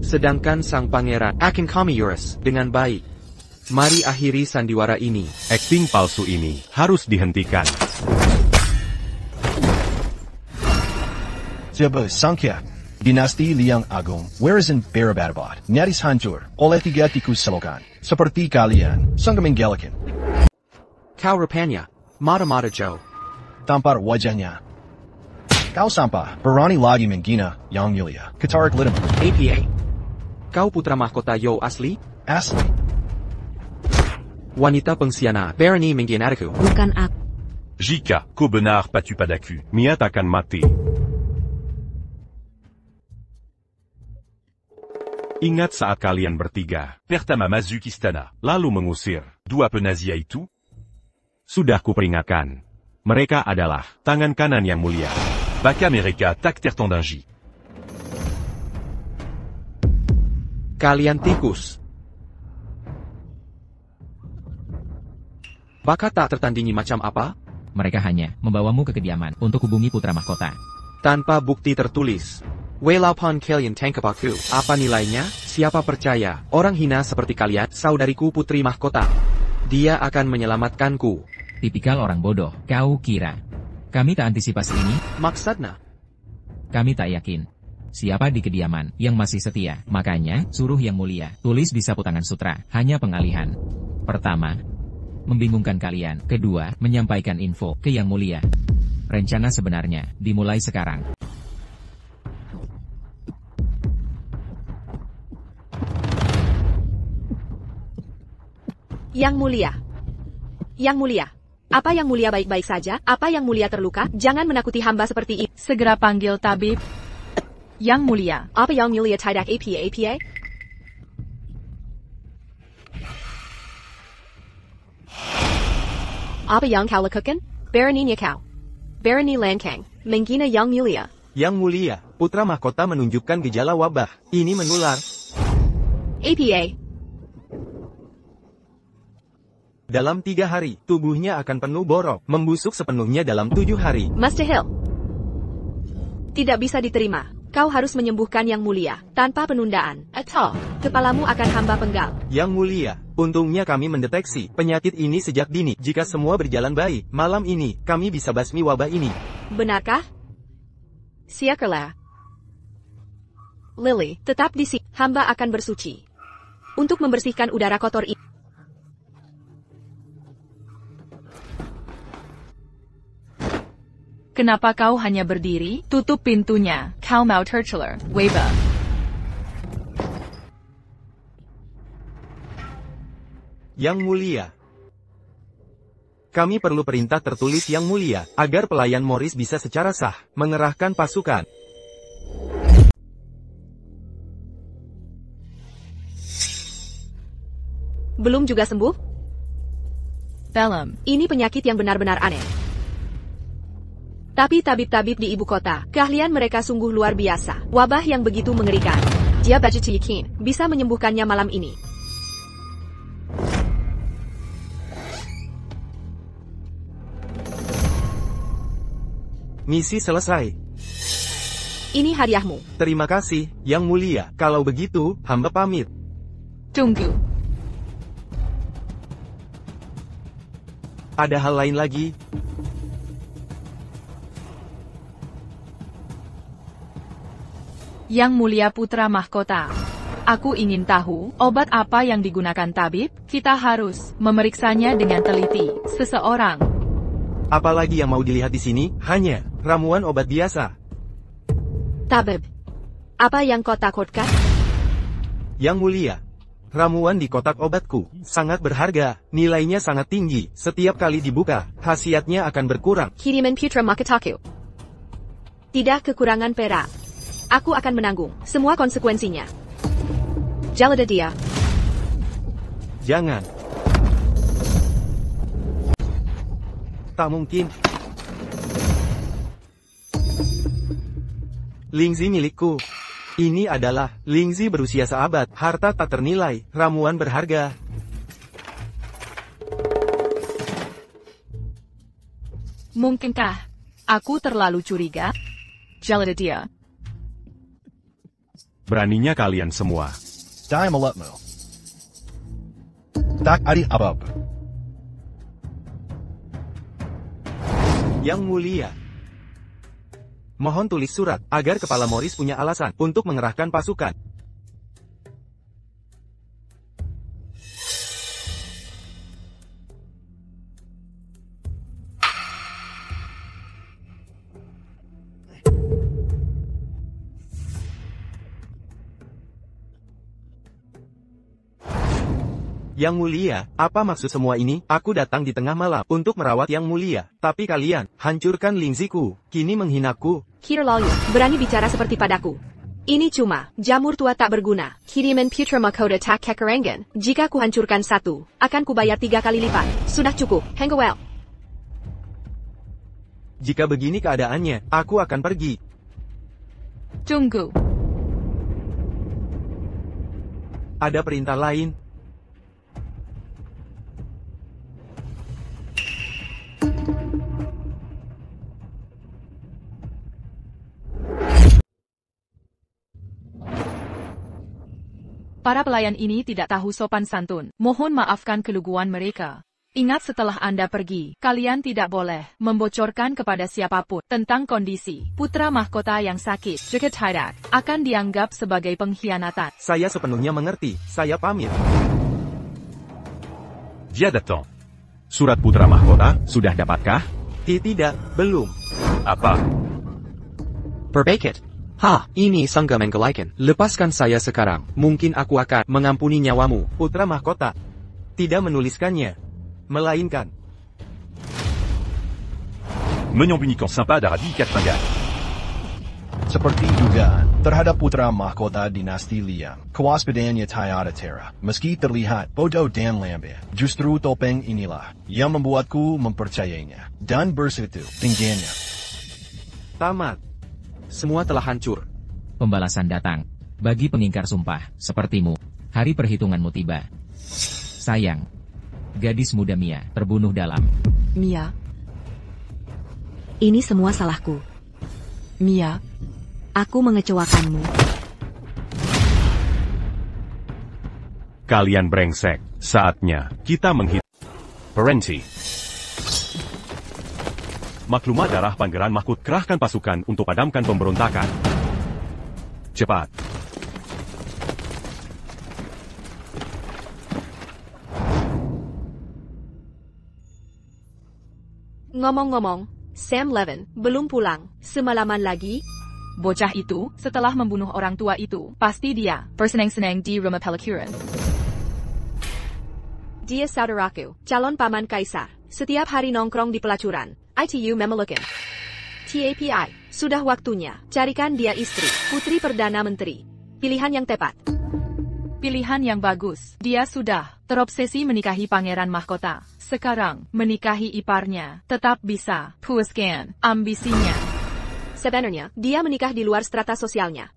Sedangkan sang pangeran akan kami urus dengan baik. Mari akhiri sandiwara ini. Akting palsu ini harus dihentikan. Coba Sangkya, dinasti Liang Agung, warisan Barabatabat, nyaris hancur oleh 3 tikus selokan. Seperti kalian, sangat menggelakan. Kau rupanya, mata-mata Joe. Tampar wajahnya. Kau sampah, berani lagi menghina Yang Mulia. Ketarik lidahmu. APA. Kau putra mahkota Yo asli? Asli. Wanita pengkhianat, berani mengkhianatiku. Bukan aku. Jika, ko benar pas tu pas d'accu. Mia takkan mati. Ingat saat kalian bertiga, Pertama Mazukistana. lalu mengusir. Dua penazia itu? Sudah kuperingatkan. Mereka adalah tangan kanan yang mulia. Baka mereka tak tertandingi. Kalian tikus. Baka tak tertandingi macam apa? Mereka hanya membawamu ke kediaman untuk hubungi putra mahkota. Tanpa bukti tertulis. Walaupun kalian tangkap aku, apa nilainya? Siapa percaya, orang hina seperti kalian, saudariku putri mahkota. Dia akan menyelamatkanku. Tipikal orang bodoh, kau kira. Kami tak antisipasi ini? Maksudnya? Kami tak yakin. Siapa di kediaman yang masih setia? Makanya, suruh Yang Mulia, tulis di sapu tangan sutra, hanya pengalihan. Pertama, membingungkan kalian. Kedua, menyampaikan info ke Yang Mulia. Rencana sebenarnya dimulai sekarang. Yang Mulia. Yang Mulia. Apa Yang Mulia baik-baik saja? Apa Yang Mulia terluka? Jangan menakuti hamba seperti ini. Segera panggil tabib. Yang Mulia. Apa Yang Mulia tidak APA? Apa yang kau lakukan? Beraninya kau. Berani Lankang, menghina Yang Mulia. Yang Mulia, putra mahkota menunjukkan gejala wabah. Ini menular. APA. Dalam 3 hari, tubuhnya akan penuh borok, membusuk sepenuhnya dalam 7 hari. Mustahil. Tidak bisa diterima. Kau harus menyembuhkan Yang Mulia, tanpa penundaan. Atau, kepalamu akan hamba penggal. Yang Mulia, untungnya kami mendeteksi penyakit ini sejak dini. Jika semua berjalan baik, malam ini, kami bisa basmi wabah ini. Benarkah? Siakerlah. Lily, tetap di sini. Hamba akan bersuci. Untuk membersihkan udara kotor ini. Kenapa kau hanya berdiri? Tutup pintunya. Kau mau terceler. Weber. Yang Mulia. Kami perlu perintah tertulis Yang Mulia, agar pelayan Morris bisa secara sah mengerahkan pasukan. Belum juga sembuh? Belum. Ini penyakit yang benar-benar aneh. Tapi tabib-tabib di ibu kota, keahlian mereka sungguh luar biasa. Wabah yang begitu mengerikan. Dia yakin bisa menyembuhkannya malam ini. Misi selesai. Ini hadiahmu. Terima kasih, Yang Mulia. Kalau begitu, hamba pamit. Tunggu. Ada hal lain lagi? Yang Mulia Putra Mahkota. Aku ingin tahu, obat apa yang digunakan tabib? Kita harus memeriksanya dengan teliti. Seseorang. Apalagi yang mau dilihat di sini? Hanya ramuan obat biasa. Tabib, apa yang kau takutkan? Yang Mulia, ramuan di kotak obatku sangat berharga, nilainya sangat tinggi. Setiap kali dibuka, khasiatnya akan berkurang. Kiriman Putra Mahkotaku. Tidak kekurangan perak. Aku akan menanggung semua konsekuensinya. Jalada dia. Jangan. Tak mungkin. Lingzi milikku. Ini adalah Lingzi berusia seabad, harta tak ternilai, ramuan berharga. Mungkinkah aku terlalu curiga? Jalada dia. Beraninya kalian semua. Dai malatmu. Tak adi abab. Yang Mulia, mohon tulis surat, agar Kepala Morris punya alasan untuk mengerahkan pasukan. Yang Mulia, apa maksud semua ini? Aku datang di tengah malam untuk merawat Yang Mulia, tapi kalian hancurkan Lingziku, kini menghinaku. Kirlayu, berani bicara seperti padaku. Ini cuma jamur tua tak berguna. Kiriman Putra Mahkota tak kekerengan. Jika ku hancurkan satu, akan kubayar 3 kali lipat. Sudah cukup, Hengwell. Jika begini keadaannya, aku akan pergi. Tunggu. Ada perintah lain? Para pelayan ini tidak tahu sopan santun. Mohon maafkan keluguan mereka. Ingat setelah Anda pergi, kalian tidak boleh membocorkan kepada siapapun tentang kondisi putra mahkota yang sakit. Jika tidak, akan dianggap sebagai pengkhianatan. Saya sepenuhnya mengerti. Saya pamit. Dia datang. Surat putra mahkota, sudah dapatkah? Tidak, belum. Apa? Perbaikat. Ini Sangga Menggalikan. Lepaskan saya sekarang. Mungkin aku akan mengampuni nyawamu. Putra Mahkota tidak menuliskannya, melainkan Menyembunyikan Sampah dari Katmangga. Seperti dugaan terhadap putra mahkota dinasti Liang, kewaspadaannya tiada tera. Meski terlihat bodoh dan lambat, justru topeng inilah yang membuatku mempercayainya dan bersetu tingginya. Tamat. Semua telah hancur. Pembalasan datang. Bagi pengingkar sumpah, sepertimu, hari perhitunganmu tiba. Sayang. Gadis muda Mia, terbunuh dalam. Mia, Ini semua salahku. Mia, Aku mengecewakanmu. Kalian brengsek. Saatnya kita menghitung. Parenti. Maklumat darah Pangeran Mahkut, kerahkan pasukan untuk padamkan pemberontakan. Cepat. Ngomong-ngomong, Sam Levin belum pulang. Semalaman lagi? Bocah itu, setelah membunuh orang tua itu, pasti dia bersenang-senang di rumah Pelicuran. Dia saudaraku, calon paman kaisar. Setiap hari nongkrong di pelacuran. ITU Memelukan. TAPI, sudah waktunya. Carikan dia istri, putri Perdana Menteri. Pilihan yang tepat. Pilihan yang bagus. Dia sudah terobsesi menikahi Pangeran Mahkota. Sekarang, menikahi iparnya, tetap bisa puaskan ambisinya. Sebenarnya, dia menikah di luar strata sosialnya.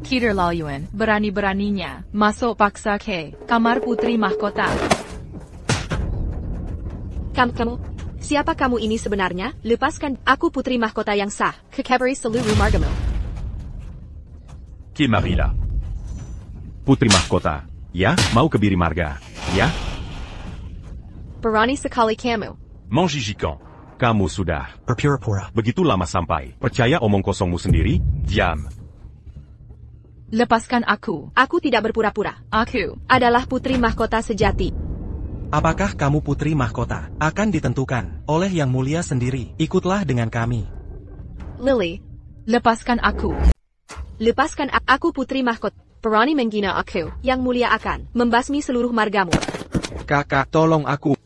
Kirlaluan, berani-beraninya, masuk paksa ke kamar putri mahkota. Kamu, siapa kamu ini sebenarnya? Lepaskan, aku putri mahkota yang sah. Kekabari seluruh margamu. Qui Marila. Putri mahkota. Ya, mau ke Biri Marga. Ya? Berani sekali kamu. Manjijikan. Kamu sudah berpura-pura. begitu lama sampai percaya omong kosongmu sendiri? Diam. Lepaskan aku. Aku tidak berpura-pura. Aku adalah putri mahkota sejati. Apakah kamu putri mahkota? Akan ditentukan oleh Yang Mulia sendiri. Ikutlah dengan kami. Lily, lepaskan aku. lepaskan aku putri mahkota. Berani menghina aku. Yang Mulia akan membasmi seluruh margamu. Kakak, tolong aku.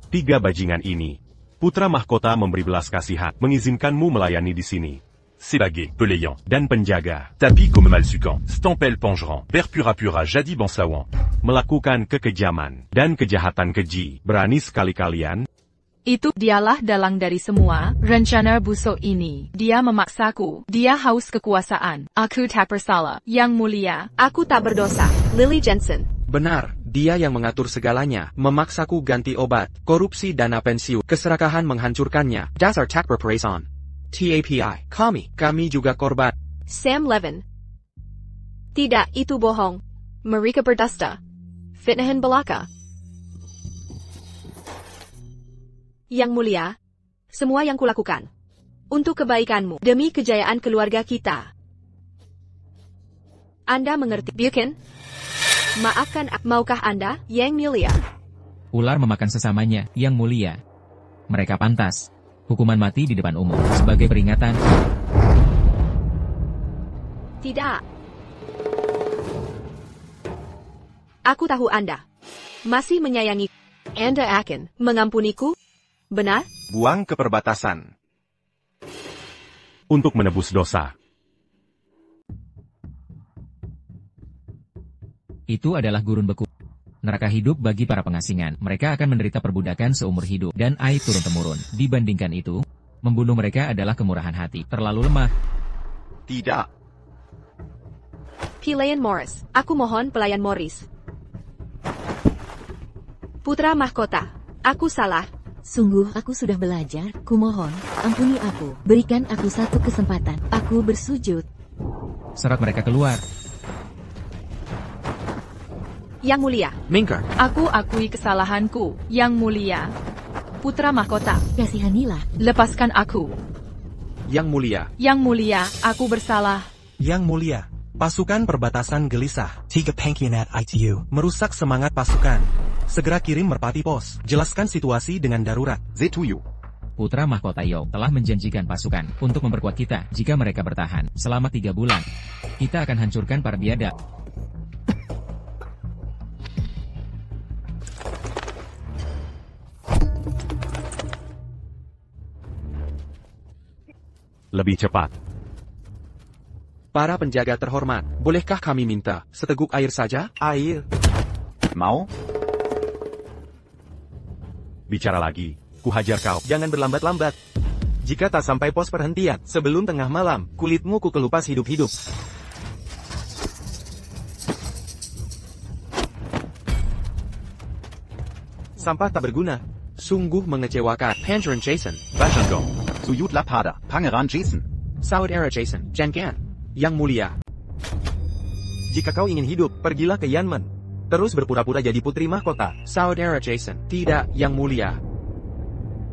3 bajingan ini. Putra mahkota memberi belas kasihan, mengizinkanmu melayani di sini. Sebagai pelayant dan penjaga. Tapi comme malsucan, Stampel Pangeran, Père Pura Jadi Bansawan. Melakukan kekejaman dan kejahatan keji. Berani sekali kalian? Itu dialah dalang dari semua rencana busuk ini. Dia memaksaku. Dia haus kekuasaan. Aku tak bersalah. Yang Mulia, aku tak berdosa. Lily Jensen. Benar, dia yang mengatur segalanya, memaksaku ganti obat, korupsi dana pensiun, keserakahan menghancurkannya. Dasar tak berperasaan. TAPI, kami juga korban. Sam Levin. Tidak, itu bohong. Mereka berdusta. Fitnahan belaka. Yang Mulia, semua yang kulakukan untuk kebaikanmu, demi kejayaan keluarga kita. Anda mengerti, bukan? Maafkan, maukah Anda, Yang Mulia? Ular memakan sesamanya, Yang Mulia. Mereka pantas. Hukuman mati di depan umum, sebagai peringatan. Tidak. Aku tahu Anda masih menyayangi. Anda akan mengampuniku? Benar? Buang ke perbatasan. Untuk menebus dosa. Itu adalah gurun beku. Neraka hidup bagi para pengasingan. Mereka akan menderita perbudakan seumur hidup dan aib turun-temurun. Dibandingkan itu, membunuh mereka adalah kemurahan hati. Terlalu lemah. Tidak. Pelayan Morris. Aku mohon pelayan Morris. Putra mahkota. Aku salah. Sungguh aku sudah belajar, kumohon, ampuni aku, berikan aku satu kesempatan, aku bersujud. Serat mereka keluar. Yang Mulia. Minker. Aku akui kesalahanku, Yang Mulia. Putra mahkota. Kasihanilah. Lepaskan aku. Yang Mulia. Yang Mulia, aku bersalah. Yang Mulia. Pasukan perbatasan gelisah. 3 Pengkhianat ITU. Merusak semangat pasukan. Segera kirim merpati pos. Jelaskan situasi dengan darurat. Zetuyu. Putra mahkota Yo telah menjanjikan pasukan untuk memperkuat kita jika mereka bertahan selama 3 bulan. Kita akan hancurkan para biadab. Lebih cepat. Para penjaga terhormat, bolehkah kami minta seteguk air saja? Air. Mau? Bicara lagi. Kuhajar kau. Jangan berlambat-lambat. Jika tak sampai pos perhentian, sebelum tengah malam, kulitmu ku kelupas hidup-hidup. Sampah tak berguna. Sungguh mengecewakan. Pangeran Jason. Bajangong. Suyut Lapada. Pangeran Jason. Saudara Jason. Jangan. Yang Mulia. Jika kau ingin hidup, pergilah ke Yanmen. Terus berpura-pura jadi putri mahkota. Saudara Jason. Tidak, Yang Mulia.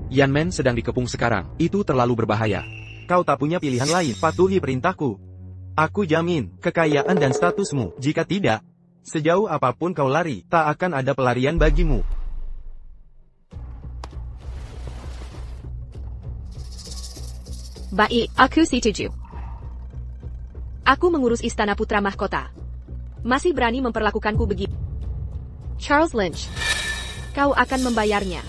Yanmen sedang dikepung sekarang. Itu terlalu berbahaya. Kau tak punya pilihan lain. Patuhi perintahku. Aku jamin kekayaan dan statusmu. Jika tidak, sejauh apapun kau lari, tak akan ada pelarian bagimu. Baik, aku setuju. Aku mengurus istana putra mahkota. Masih berani memperlakukanku begitu. Charles Lynch, kau akan membayarnya.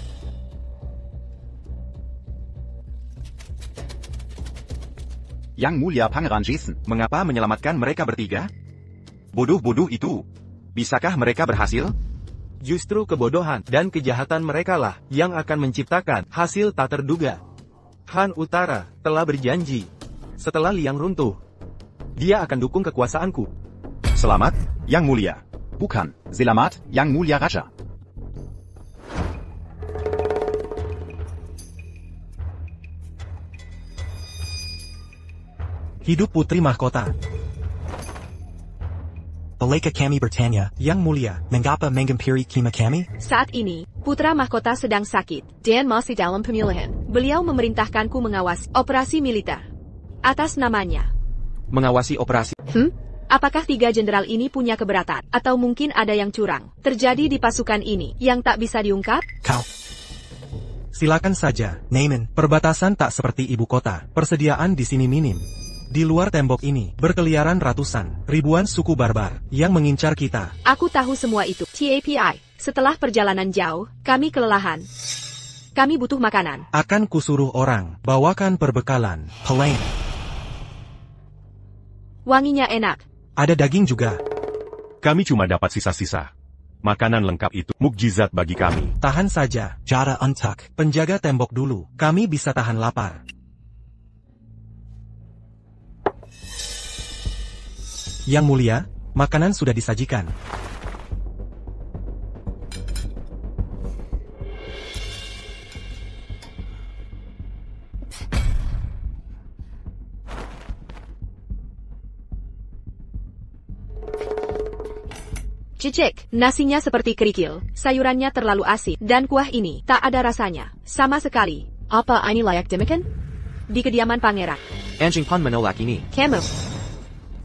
Yang Mulia Pangeran Jason, mengapa menyelamatkan mereka bertiga? Bodoh-bodoh itu. Bisakah mereka berhasil? Justru kebodohan dan kejahatan merekalah yang akan menciptakan hasil tak terduga. Han Utara telah berjanji, setelah Liang runtuh, dia akan dukung kekuasaanku. Selamat, Yang Mulia. Bukan, Selamat, Yang Mulia Raja. Hidup putri mahkota. Baleka kami bertanya, Yang Mulia, mengapa menghampiri kima kami? Saat ini, putra mahkota sedang sakit, dan masih dalam pemilihan. Beliau memerintahkanku mengawasi operasi militer. Atas namanya. Mengawasi operasi. Apakah 3 jenderal ini punya keberatan? Atau mungkin ada yang curang terjadi di pasukan ini yang tak bisa diungkap? Kau. Silakan saja, Naaman. Perbatasan tak seperti ibu kota. Persediaan di sini minim. Di luar tembok ini, berkeliaran ratusan, ribuan suku barbar yang mengincar kita. Aku tahu semua itu. TAPI. Setelah perjalanan jauh, kami kelelahan. Kami butuh makanan. Akan kusuruh orang, bawakan perbekalan. Plain. Wanginya enak. Ada daging juga. Kami cuma dapat sisa-sisa. Makanan lengkap itu mukjizat bagi kami. Tahan saja, Jara Untuck. Penjaga tembok dulu. Kami bisa tahan lapar. Yang Mulia, makanan sudah disajikan. Cicik, nasinya seperti kerikil, sayurannya terlalu asin, dan kuah ini tak ada rasanya, sama sekali. Apa ini layak demikian? Di kediaman pangeran. Anjing Pan menolak ini. Kamu.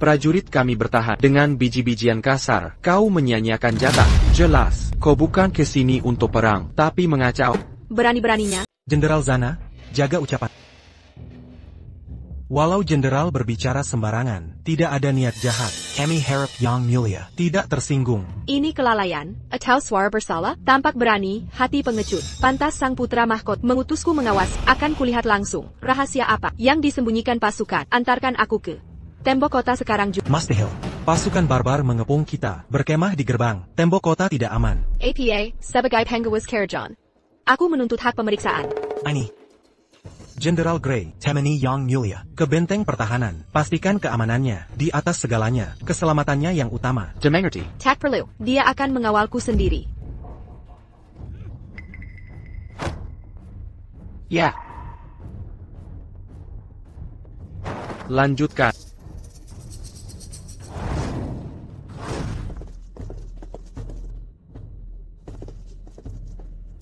Prajurit kami bertahan dengan biji-bijian kasar. Kau menyanyiakan jatah. Jelas, kau bukan kesini untuk perang, tapi mengacau. Berani-beraninya. Jenderal Zana, jaga ucapan. Walau jenderal berbicara sembarangan, tidak ada niat jahat. Kami harap Yang Mulia tidak tersinggung. Ini kelalaian, atau suara bersalah, tampak berani, hati pengecut. Pantas sang putra mahkota mengutusku mengawas, akan kulihat langsung. Rahasia apa yang disembunyikan pasukan, antarkan aku ke tembok kota sekarang juga. Mustahil. Pasukan barbar mengepung kita, berkemah di gerbang. Tembok kota tidak aman. APA, sebagai penggawas Karajan. Aku menuntut hak pemeriksaan. Ini. Jenderal Grey, temani Yang Mulia, ke benteng pertahanan. Pastikan keamanannya, di atas segalanya, keselamatannya yang utama. Dimengerti. Tak perlu, dia akan mengawalku sendiri. Ya. Lanjutkan.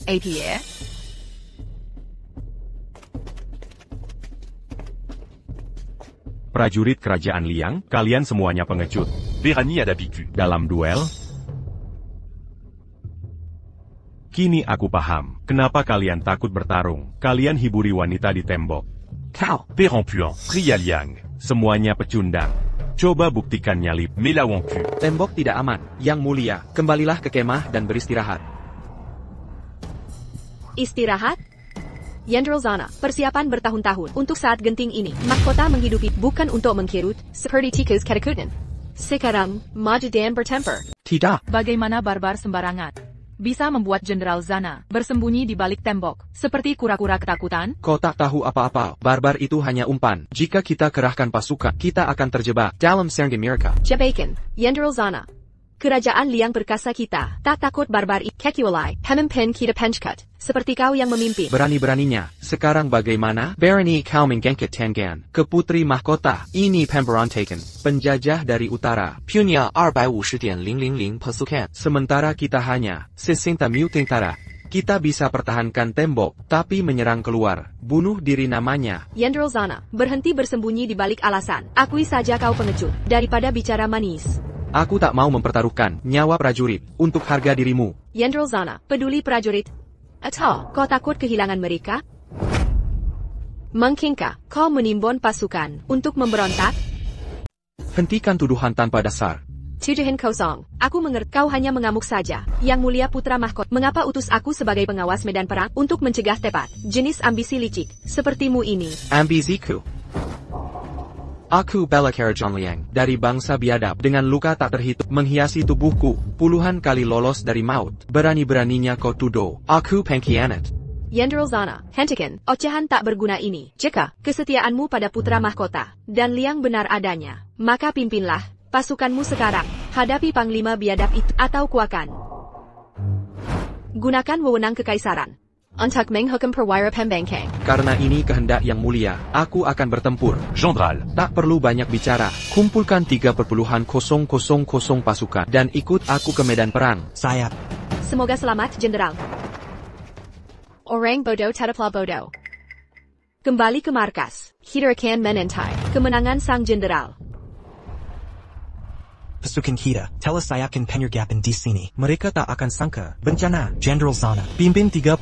APA. Prajurit kerajaan Liang, kalian semuanya pengecut. Berani ada biku. Dalam duel? Kini aku paham, kenapa kalian takut bertarung. Kalian hiburi wanita di tembok. Kau. Perempuan, pria Liang. Semuanya pecundang. Coba buktikan nyali. Melawanku. Tembok tidak aman. Yang Mulia, kembalilah ke kemah dan beristirahat. Istirahat? Jenderal Zana, persiapan bertahun-tahun untuk saat genting ini. Mahkota menghidupi, bukan untuk mengkirut, seperti tikus ketakutan. Sekarang, maju dan bertempur. Tidak. Bagaimana barbar sembarangan bisa membuat Jenderal Zana bersembunyi di balik tembok, seperti kura-kura ketakutan? Kau tak tahu apa-apa. Barbar itu hanya umpan. Jika kita kerahkan pasukan, kita akan terjebak dalam serangga mereka. Jebakan, Jenderal Zana. Kerajaan Liang perkasa kita, tak takut barbar kekiwalai, pemimpin kita penchkat, seperti kau yang memimpin. Berani-beraninya, sekarang bagaimana? Berani kau menggengket Tengan, ke putri mahkota, ini pemberontakan, penjajah dari utara, punya 250.000 pasukan. Sementara kita hanya, 60.000 tentara. Kita bisa pertahankan tembok, tapi menyerang keluar, bunuh diri namanya. Jenderal Zana, berhenti bersembunyi di balik alasan, akui saja kau pengecut, daripada bicara manis. Aku tak mau mempertaruhkan nyawa prajurit untuk harga dirimu. Jenderal Zana, peduli prajurit? Atau kau takut kehilangan mereka? Mungkinkah kau menimbun pasukan untuk memberontak? Hentikan tuduhan tanpa dasar. Tuduhan kosong. Aku mengerti kau hanya mengamuk saja. Yang Mulia putra mahkota, mengapa utus aku sebagai pengawas medan perang untuk mencegah tepat jenis ambisi licik sepertimu ini? Ambisiku. Aku Bella Karajan Liang, dari bangsa biadab, dengan luka tak terhitung, menghiasi tubuhku, puluhan kali lolos dari maut. Berani-beraninya kau tuduh, aku pengkhianat. Jenderal Zana, hentikan ocehan tak berguna ini. Jika kesetiaanmu pada putra mahkota, dan Liang benar adanya, maka pimpinlah pasukanmu sekarang, hadapi panglima biadab itu, atau kuakan gunakan wewenang kekaisaran. Untuk menghukum perwira pembangkang. Karena ini kehendak yang mulia, aku akan bertempur. Gendral. Tak perlu banyak bicara. Kumpulkan 3,000 pasukan dan ikut aku ke medan perang. Sayap. Semoga selamat, Jenderal. Orang bodoh tetaplah bodoh. Kembali ke markas. Kita akan menentai kemenangan sang jenderal. Pasukan kita telah sayapkan penyergapan di sini. Mereka tak akan sangka. Bencana. Jenderal Zana pimpin 3,000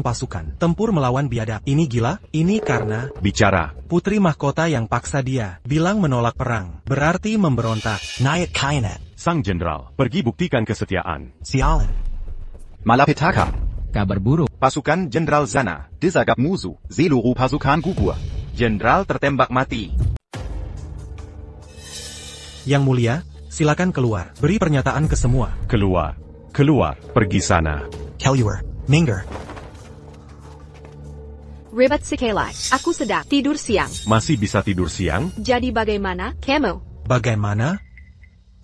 pasukan tempur melawan biadab. Ini gila? Ini karena Bicara. putri mahkota yang paksa dia bilang menolak perang. Berarti memberontak. Nayat Kainet. Sang Jenderal, pergi buktikan kesetiaan. Sialan. Malapetaka. Kabar buruk. Pasukan Jenderal Zana disagap musuh. Seluruh pasukan gugur. Jenderal tertembak mati. Yang mulia, silakan keluar. Beri pernyataan ke semua. Keluar. Keluar. Pergi sana. Keluar. Minggir. Ribet sekali. Aku sedang tidur siang. Masih bisa tidur siang? Jadi bagaimana, kamu? Bagaimana?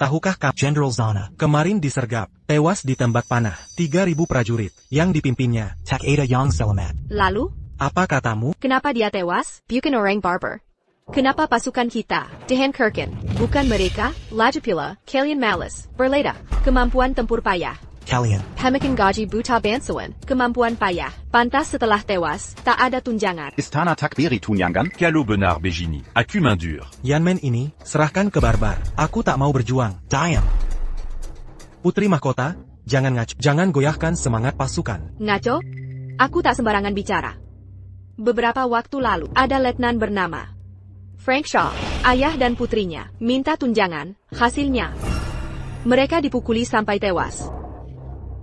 Tahukah kamu Jenderal Zana kemarin disergap, tewas ditembak panah, 3.000 prajurit, yang dipimpinnya, Tak Ada Yang Selamat. Lalu? Apa katamu? Kenapa dia tewas? Bukan orang barbar. Kenapa pasukan kita, dihancurkan? Bukan mereka, lagi pula, kalian malas, berleda, kemampuan tempur payah. Kalian. Pemakan gaji buta bansuan, kemampuan payah. Pantas setelah tewas, tak ada tunjangan. Istana Takbiri tunjangan. Calo Benar Begini. À main dure. Yanmen ini, serahkan ke barbar. Aku tak mau berjuang. Diam. Putri mahkota, jangan ngaco. Jangan goyahkan semangat pasukan. Ngaco? Aku tak sembarangan bicara. Beberapa waktu lalu, ada letnan bernama Frank Shaw, ayah dan putrinya, minta tunjangan. Hasilnya, mereka dipukuli sampai tewas.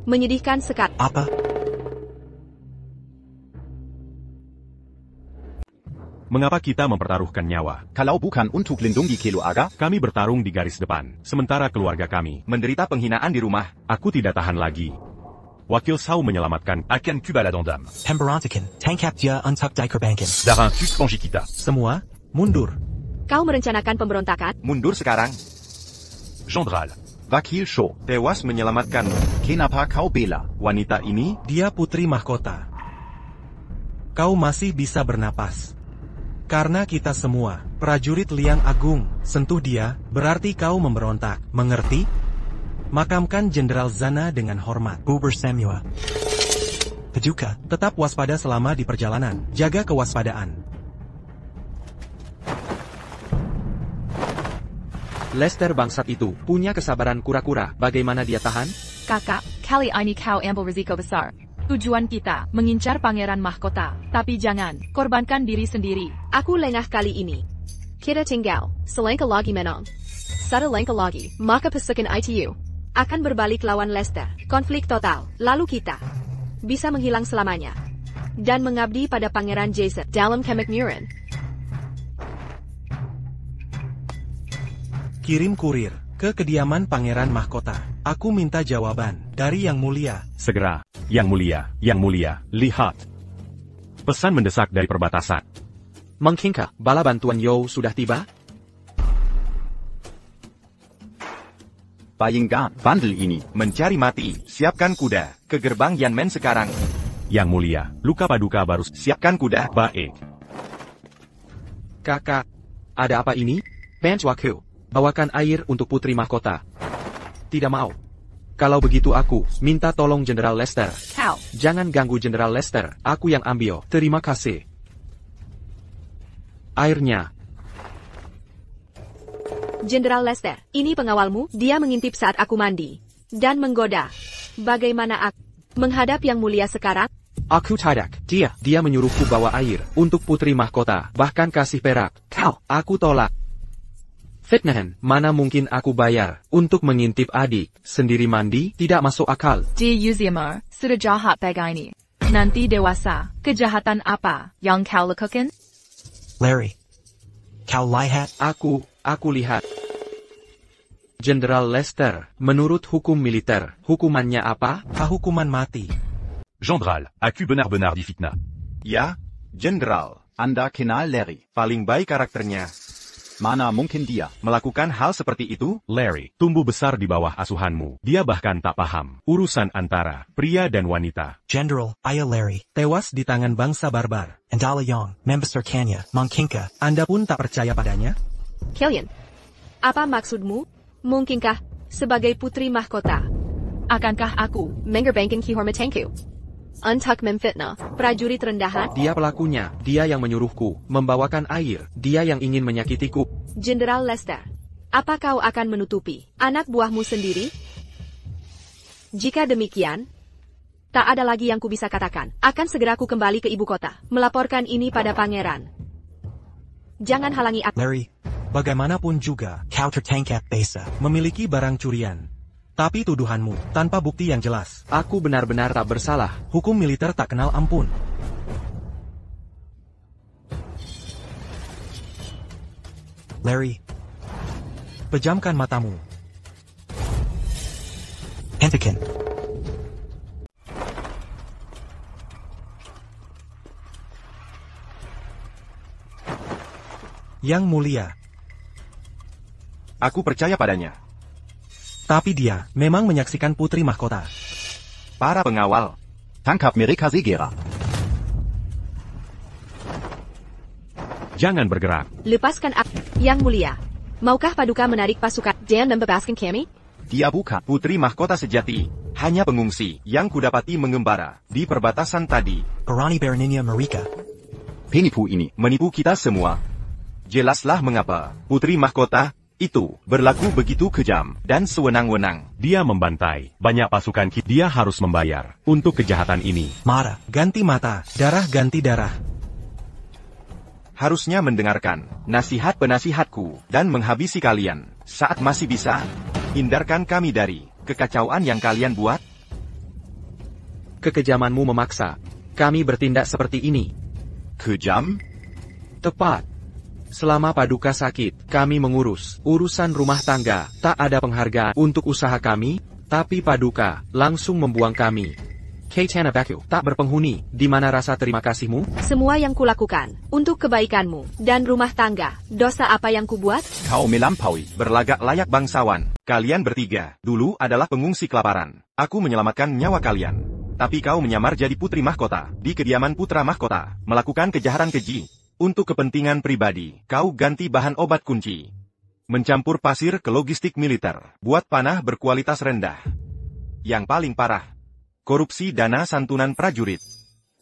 Menyedihkan sekali. Apa? Mengapa kita mempertaruhkan nyawa? Kalau bukan untuk lindungi keluarga, Kami bertarung di garis depan, sementara keluarga kami Menderita penghinaan di rumah. Aku tidak tahan lagi. Wakil Sau menyelamatkan. Akan Kubaladondam. Pemberontakan, tangkap dia untuk dikorbankan. Darin Tuk Panjikita. Semua, mundur. Kau merencanakan pemberontakan? Mundur sekarang. Gendral. Wakil Shaw, Tewas menyelamatkanmu. kenapa kau bela? Wanita ini, Dia putri mahkota. Kau masih bisa bernapas. Karena kita semua, prajurit Liang Agung, sentuh dia, berarti kau memberontak. Mengerti? Makamkan Jenderal Zana dengan hormat. Buber Semua. Pejuka, tetap waspada selama di perjalanan. Jaga kewaspadaan. Lester bangsat itu punya kesabaran kura-kura. Bagaimana dia tahan? Kakak, kali ini kau ambil risiko besar. Tujuan kita, mengincar pangeran mahkota. Tapi jangan, korbankan diri sendiri. Aku lengah kali ini. Kita tinggal, selangkah lagi menang. Satu langkah lagi, maka pasukan ITU akan berbalik lawan Lester. Konflik total, lalu kita bisa menghilang selamanya. Dan mengabdi pada Pangeran Jason dalam Kemakmuran. Kirim kurir ke kediaman Pangeran Mahkota. Aku minta jawaban dari Yang Mulia. Segera. Yang Mulia, Yang Mulia, lihat. Pesan mendesak dari perbatasan. Mengkingka, bala bantuan Yo sudah tiba? Bayangkan, bandel ini. mencari mati. Siapkan kuda. Ke gerbang Yanmen sekarang. Yang Mulia, luka paduka baru. Siapkan kuda. Baik. Kakak, ada apa ini? Benchwaku, bawakan air untuk putri mahkota. Tidak mau. Kalau begitu aku minta tolong Jenderal Lester. Kau. Jangan ganggu Jenderal Lester. Aku yang ambil. Terima kasih. Airnya. Jenderal Lester, ini pengawalmu. Dia mengintip saat aku mandi dan menggoda. Bagaimana aku menghadap Yang Mulia sekarang? Aku tidak. Dia menyuruhku bawa air untuk putri mahkota. Bahkan kasih perak. Kau, aku tolak. Fitnahan, mana mungkin aku bayar untuk mengintip adik sendiri mandi? Tidak masuk akal. Di Uzimar, sudah jahat begini. Nanti dewasa, kejahatan apa yang kau lakukan? Larry, kau lihat? Aku lihat. Jenderal Lester, menurut hukum militer, hukumannya apa? Hukuman mati. Gendral. Aku benar-benar difitnah. Ya, Jenderal. Anda kenal Larry. Paling baik karakternya. Mana mungkin dia melakukan hal seperti itu? Larry, tumbuh besar di bawah asuhanmu. Dia bahkan tak paham urusan antara pria dan wanita. General, ayah Larry, tewas di tangan bangsa barbar. Andala Young, Membesar Kanya, Mangkinka, Anda pun tak percaya padanya? Killian, apa maksudmu? Mungkinkah, sebagai putri mahkota, akankah aku mengerbangkan kehormatanku? Untuk memfitnah prajurit rendahan? Dia pelakunya, dia yang menyuruhku, membawakan air, dia yang ingin menyakitiku. Jenderal Lester, apa kau akan menutupi anak buahmu sendiri? Jika demikian, tak ada lagi yang ku bisa katakan. Akan segera ku kembali ke ibu kota, melaporkan ini pada pangeran. Jangan halangi aku. Larry, bagaimanapun juga, kau tertangkap basah, memiliki barang curian. Tapi tuduhanmu, tanpa bukti yang jelas. Aku benar-benar tak bersalah. Hukum militer tak kenal ampun. Larry, pejamkan matamu. Hentikan. Yang Mulia. Aku percaya padanya. Tapi dia memang menyaksikan putri mahkota. Para pengawal, tangkap mereka segera. Jangan bergerak. Lepaskan aku. Yang Mulia, maukah Paduka menarik pasukan dan membebaskan kami? Dia bukan putri mahkota sejati, hanya pengungsi yang kudapati mengembara di perbatasan tadi. Perani Berninia Mereka. Penipu ini menipu kita semua. Jelaslah mengapa putri mahkota itu berlaku begitu kejam dan sewenang-wenang. Dia membantai banyak pasukan kita. Dia harus membayar untuk kejahatan ini. Mara, ganti mata, darah ganti darah. Harusnya mendengarkan nasihat penasihatku dan menghabisi kalian saat masih bisa. Hindarkan kami dari kekacauan yang kalian buat. Kekejamanmu memaksa kami bertindak seperti ini. Kejam? Tepat. Selama Paduka sakit, kami mengurus urusan rumah tangga. Tak ada penghargaan untuk usaha kami, tapi Paduka langsung membuang kami. Kaitana Baku, tak berpenghuni. Di mana rasa terima kasihmu? Semua yang kulakukan untuk kebaikanmu dan rumah tangga. Dosa apa yang kubuat? Kau melampaui berlagak layak bangsawan. Kalian bertiga dulu adalah pengungsi kelaparan. Aku menyelamatkan nyawa kalian. Tapi kau menyamar jadi putri mahkota di kediaman putra mahkota, melakukan kejahatan keji. Untuk kepentingan pribadi, kau ganti bahan obat kunci. Mencampur pasir ke logistik militer, buat panah berkualitas rendah. Yang paling parah, korupsi dana santunan prajurit.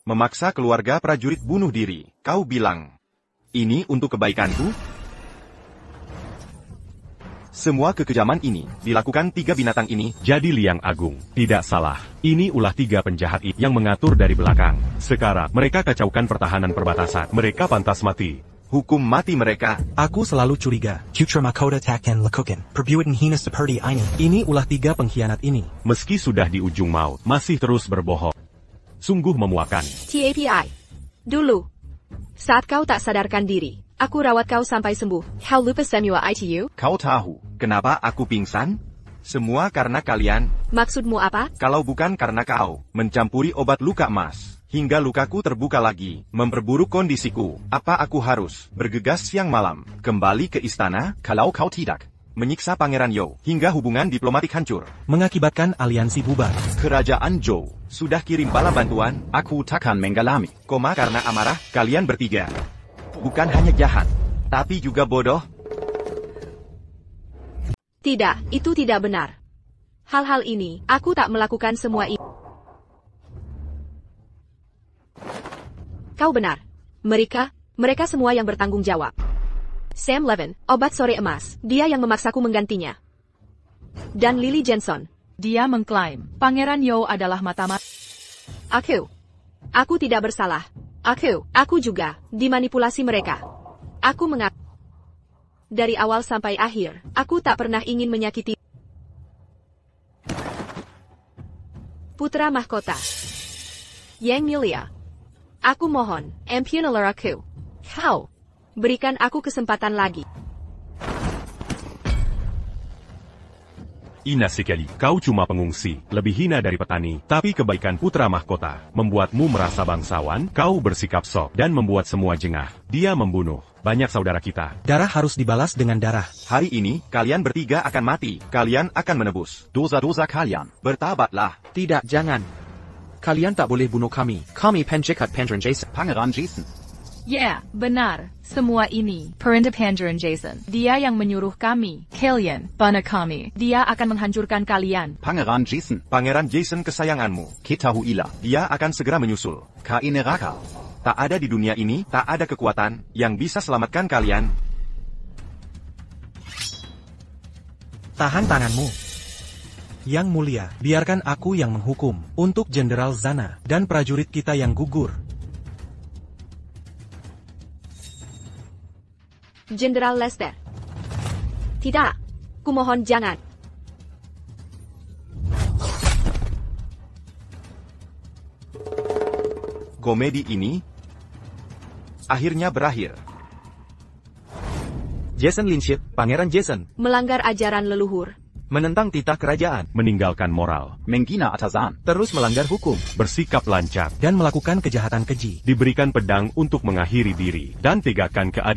Memaksa keluarga prajurit bunuh diri. Kau bilang, ini untuk kebaikanku? Semua kekejaman ini dilakukan 3 binatang ini. Jadi Liang Agung, tidak salah. Ini ulah 3 penjahat yang mengatur dari belakang. Sekarang, mereka kacaukan pertahanan perbatasan. Mereka pantas mati. Hukum mati mereka. Aku selalu curiga. Putra mahkota takkan lakukan perbuatan hina seperti ini. Ini ulah 3 pengkhianat ini. Meski sudah di ujung maut, masih terus berbohong. Sungguh memuakan. TAPI. Dulu, saat kau tak sadarkan diri, aku rawat kau sampai sembuh. How lupa semua ITU? Kau tahu kenapa aku pingsan? Semua karena kalian. Maksudmu apa? Kalau bukan karena kau mencampuri obat luka emas, hingga lukaku terbuka lagi, memperburuk kondisiku, apa aku harus bergegas siang malam, kembali ke istana? Kalau kau tidak, menyiksa Pangeran Yo, hingga hubungan diplomatik hancur, mengakibatkan aliansi bubar. Kerajaan Zhou sudah kirim bala bantuan, aku takkan mengalami koma karena amarah kalian bertiga. Bukan hanya jahat, tapi juga bodoh. Tidak, itu tidak benar. Hal-hal ini, aku tak melakukan semua itu. Kau benar. Mereka semua yang bertanggung jawab. Sam Levin, obat sore emas, dia yang memaksaku menggantinya. Dan Lily Jensen. Dia mengklaim, Pangeran Yo adalah mata-mata. Aku tidak bersalah. Aku juga dimanipulasi mereka. Aku mengaku. Dari awal sampai akhir, aku tak pernah ingin menyakiti putra mahkota. Yang Mulia, aku mohon, impunillah aku. Kau, berikan aku kesempatan lagi. Inasekali. Kau cuma pengungsi, lebih hina dari petani, tapi kebaikan putra mahkota membuatmu merasa bangsawan, kau bersikap sok, dan membuat semua jengah. Dia membunuh banyak saudara kita. Darah harus dibalas dengan darah. Hari ini, kalian bertiga akan mati. Kalian akan menebus dosa-dosa kalian. Bertabatlah. Tidak, jangan. Kalian tak boleh bunuh kami. Kami penjahat Pangeran Jason. Pangeran Jason. Ya, benar. Semua ini, perintah Pangeran Jason. Dia yang menyuruh kami. Kalian, bana kami. Dia akan menghancurkan kalian. Pangeran Jason. Pangeran Jason kesayanganmu. Ketahuilah, dia akan segera menyusul. Kain neraka. Tak ada di dunia ini, tak ada kekuatan yang bisa selamatkan kalian. Tahan tanganmu. Yang mulia, biarkan aku yang menghukum. Untuk Jenderal Zana dan prajurit kita yang gugur. Jenderal Lester. Tidak. Kumohon jangan. Komedi ini akhirnya berakhir. Jason Lynchip, Pangeran Jason. Melanggar ajaran leluhur. Menentang titah kerajaan. Meninggalkan moral. Menghina atasan. Terus melanggar hukum. Bersikap lancar. Dan melakukan kejahatan keji. Diberikan pedang untuk mengakhiri diri. Dan tegakkan keadilan.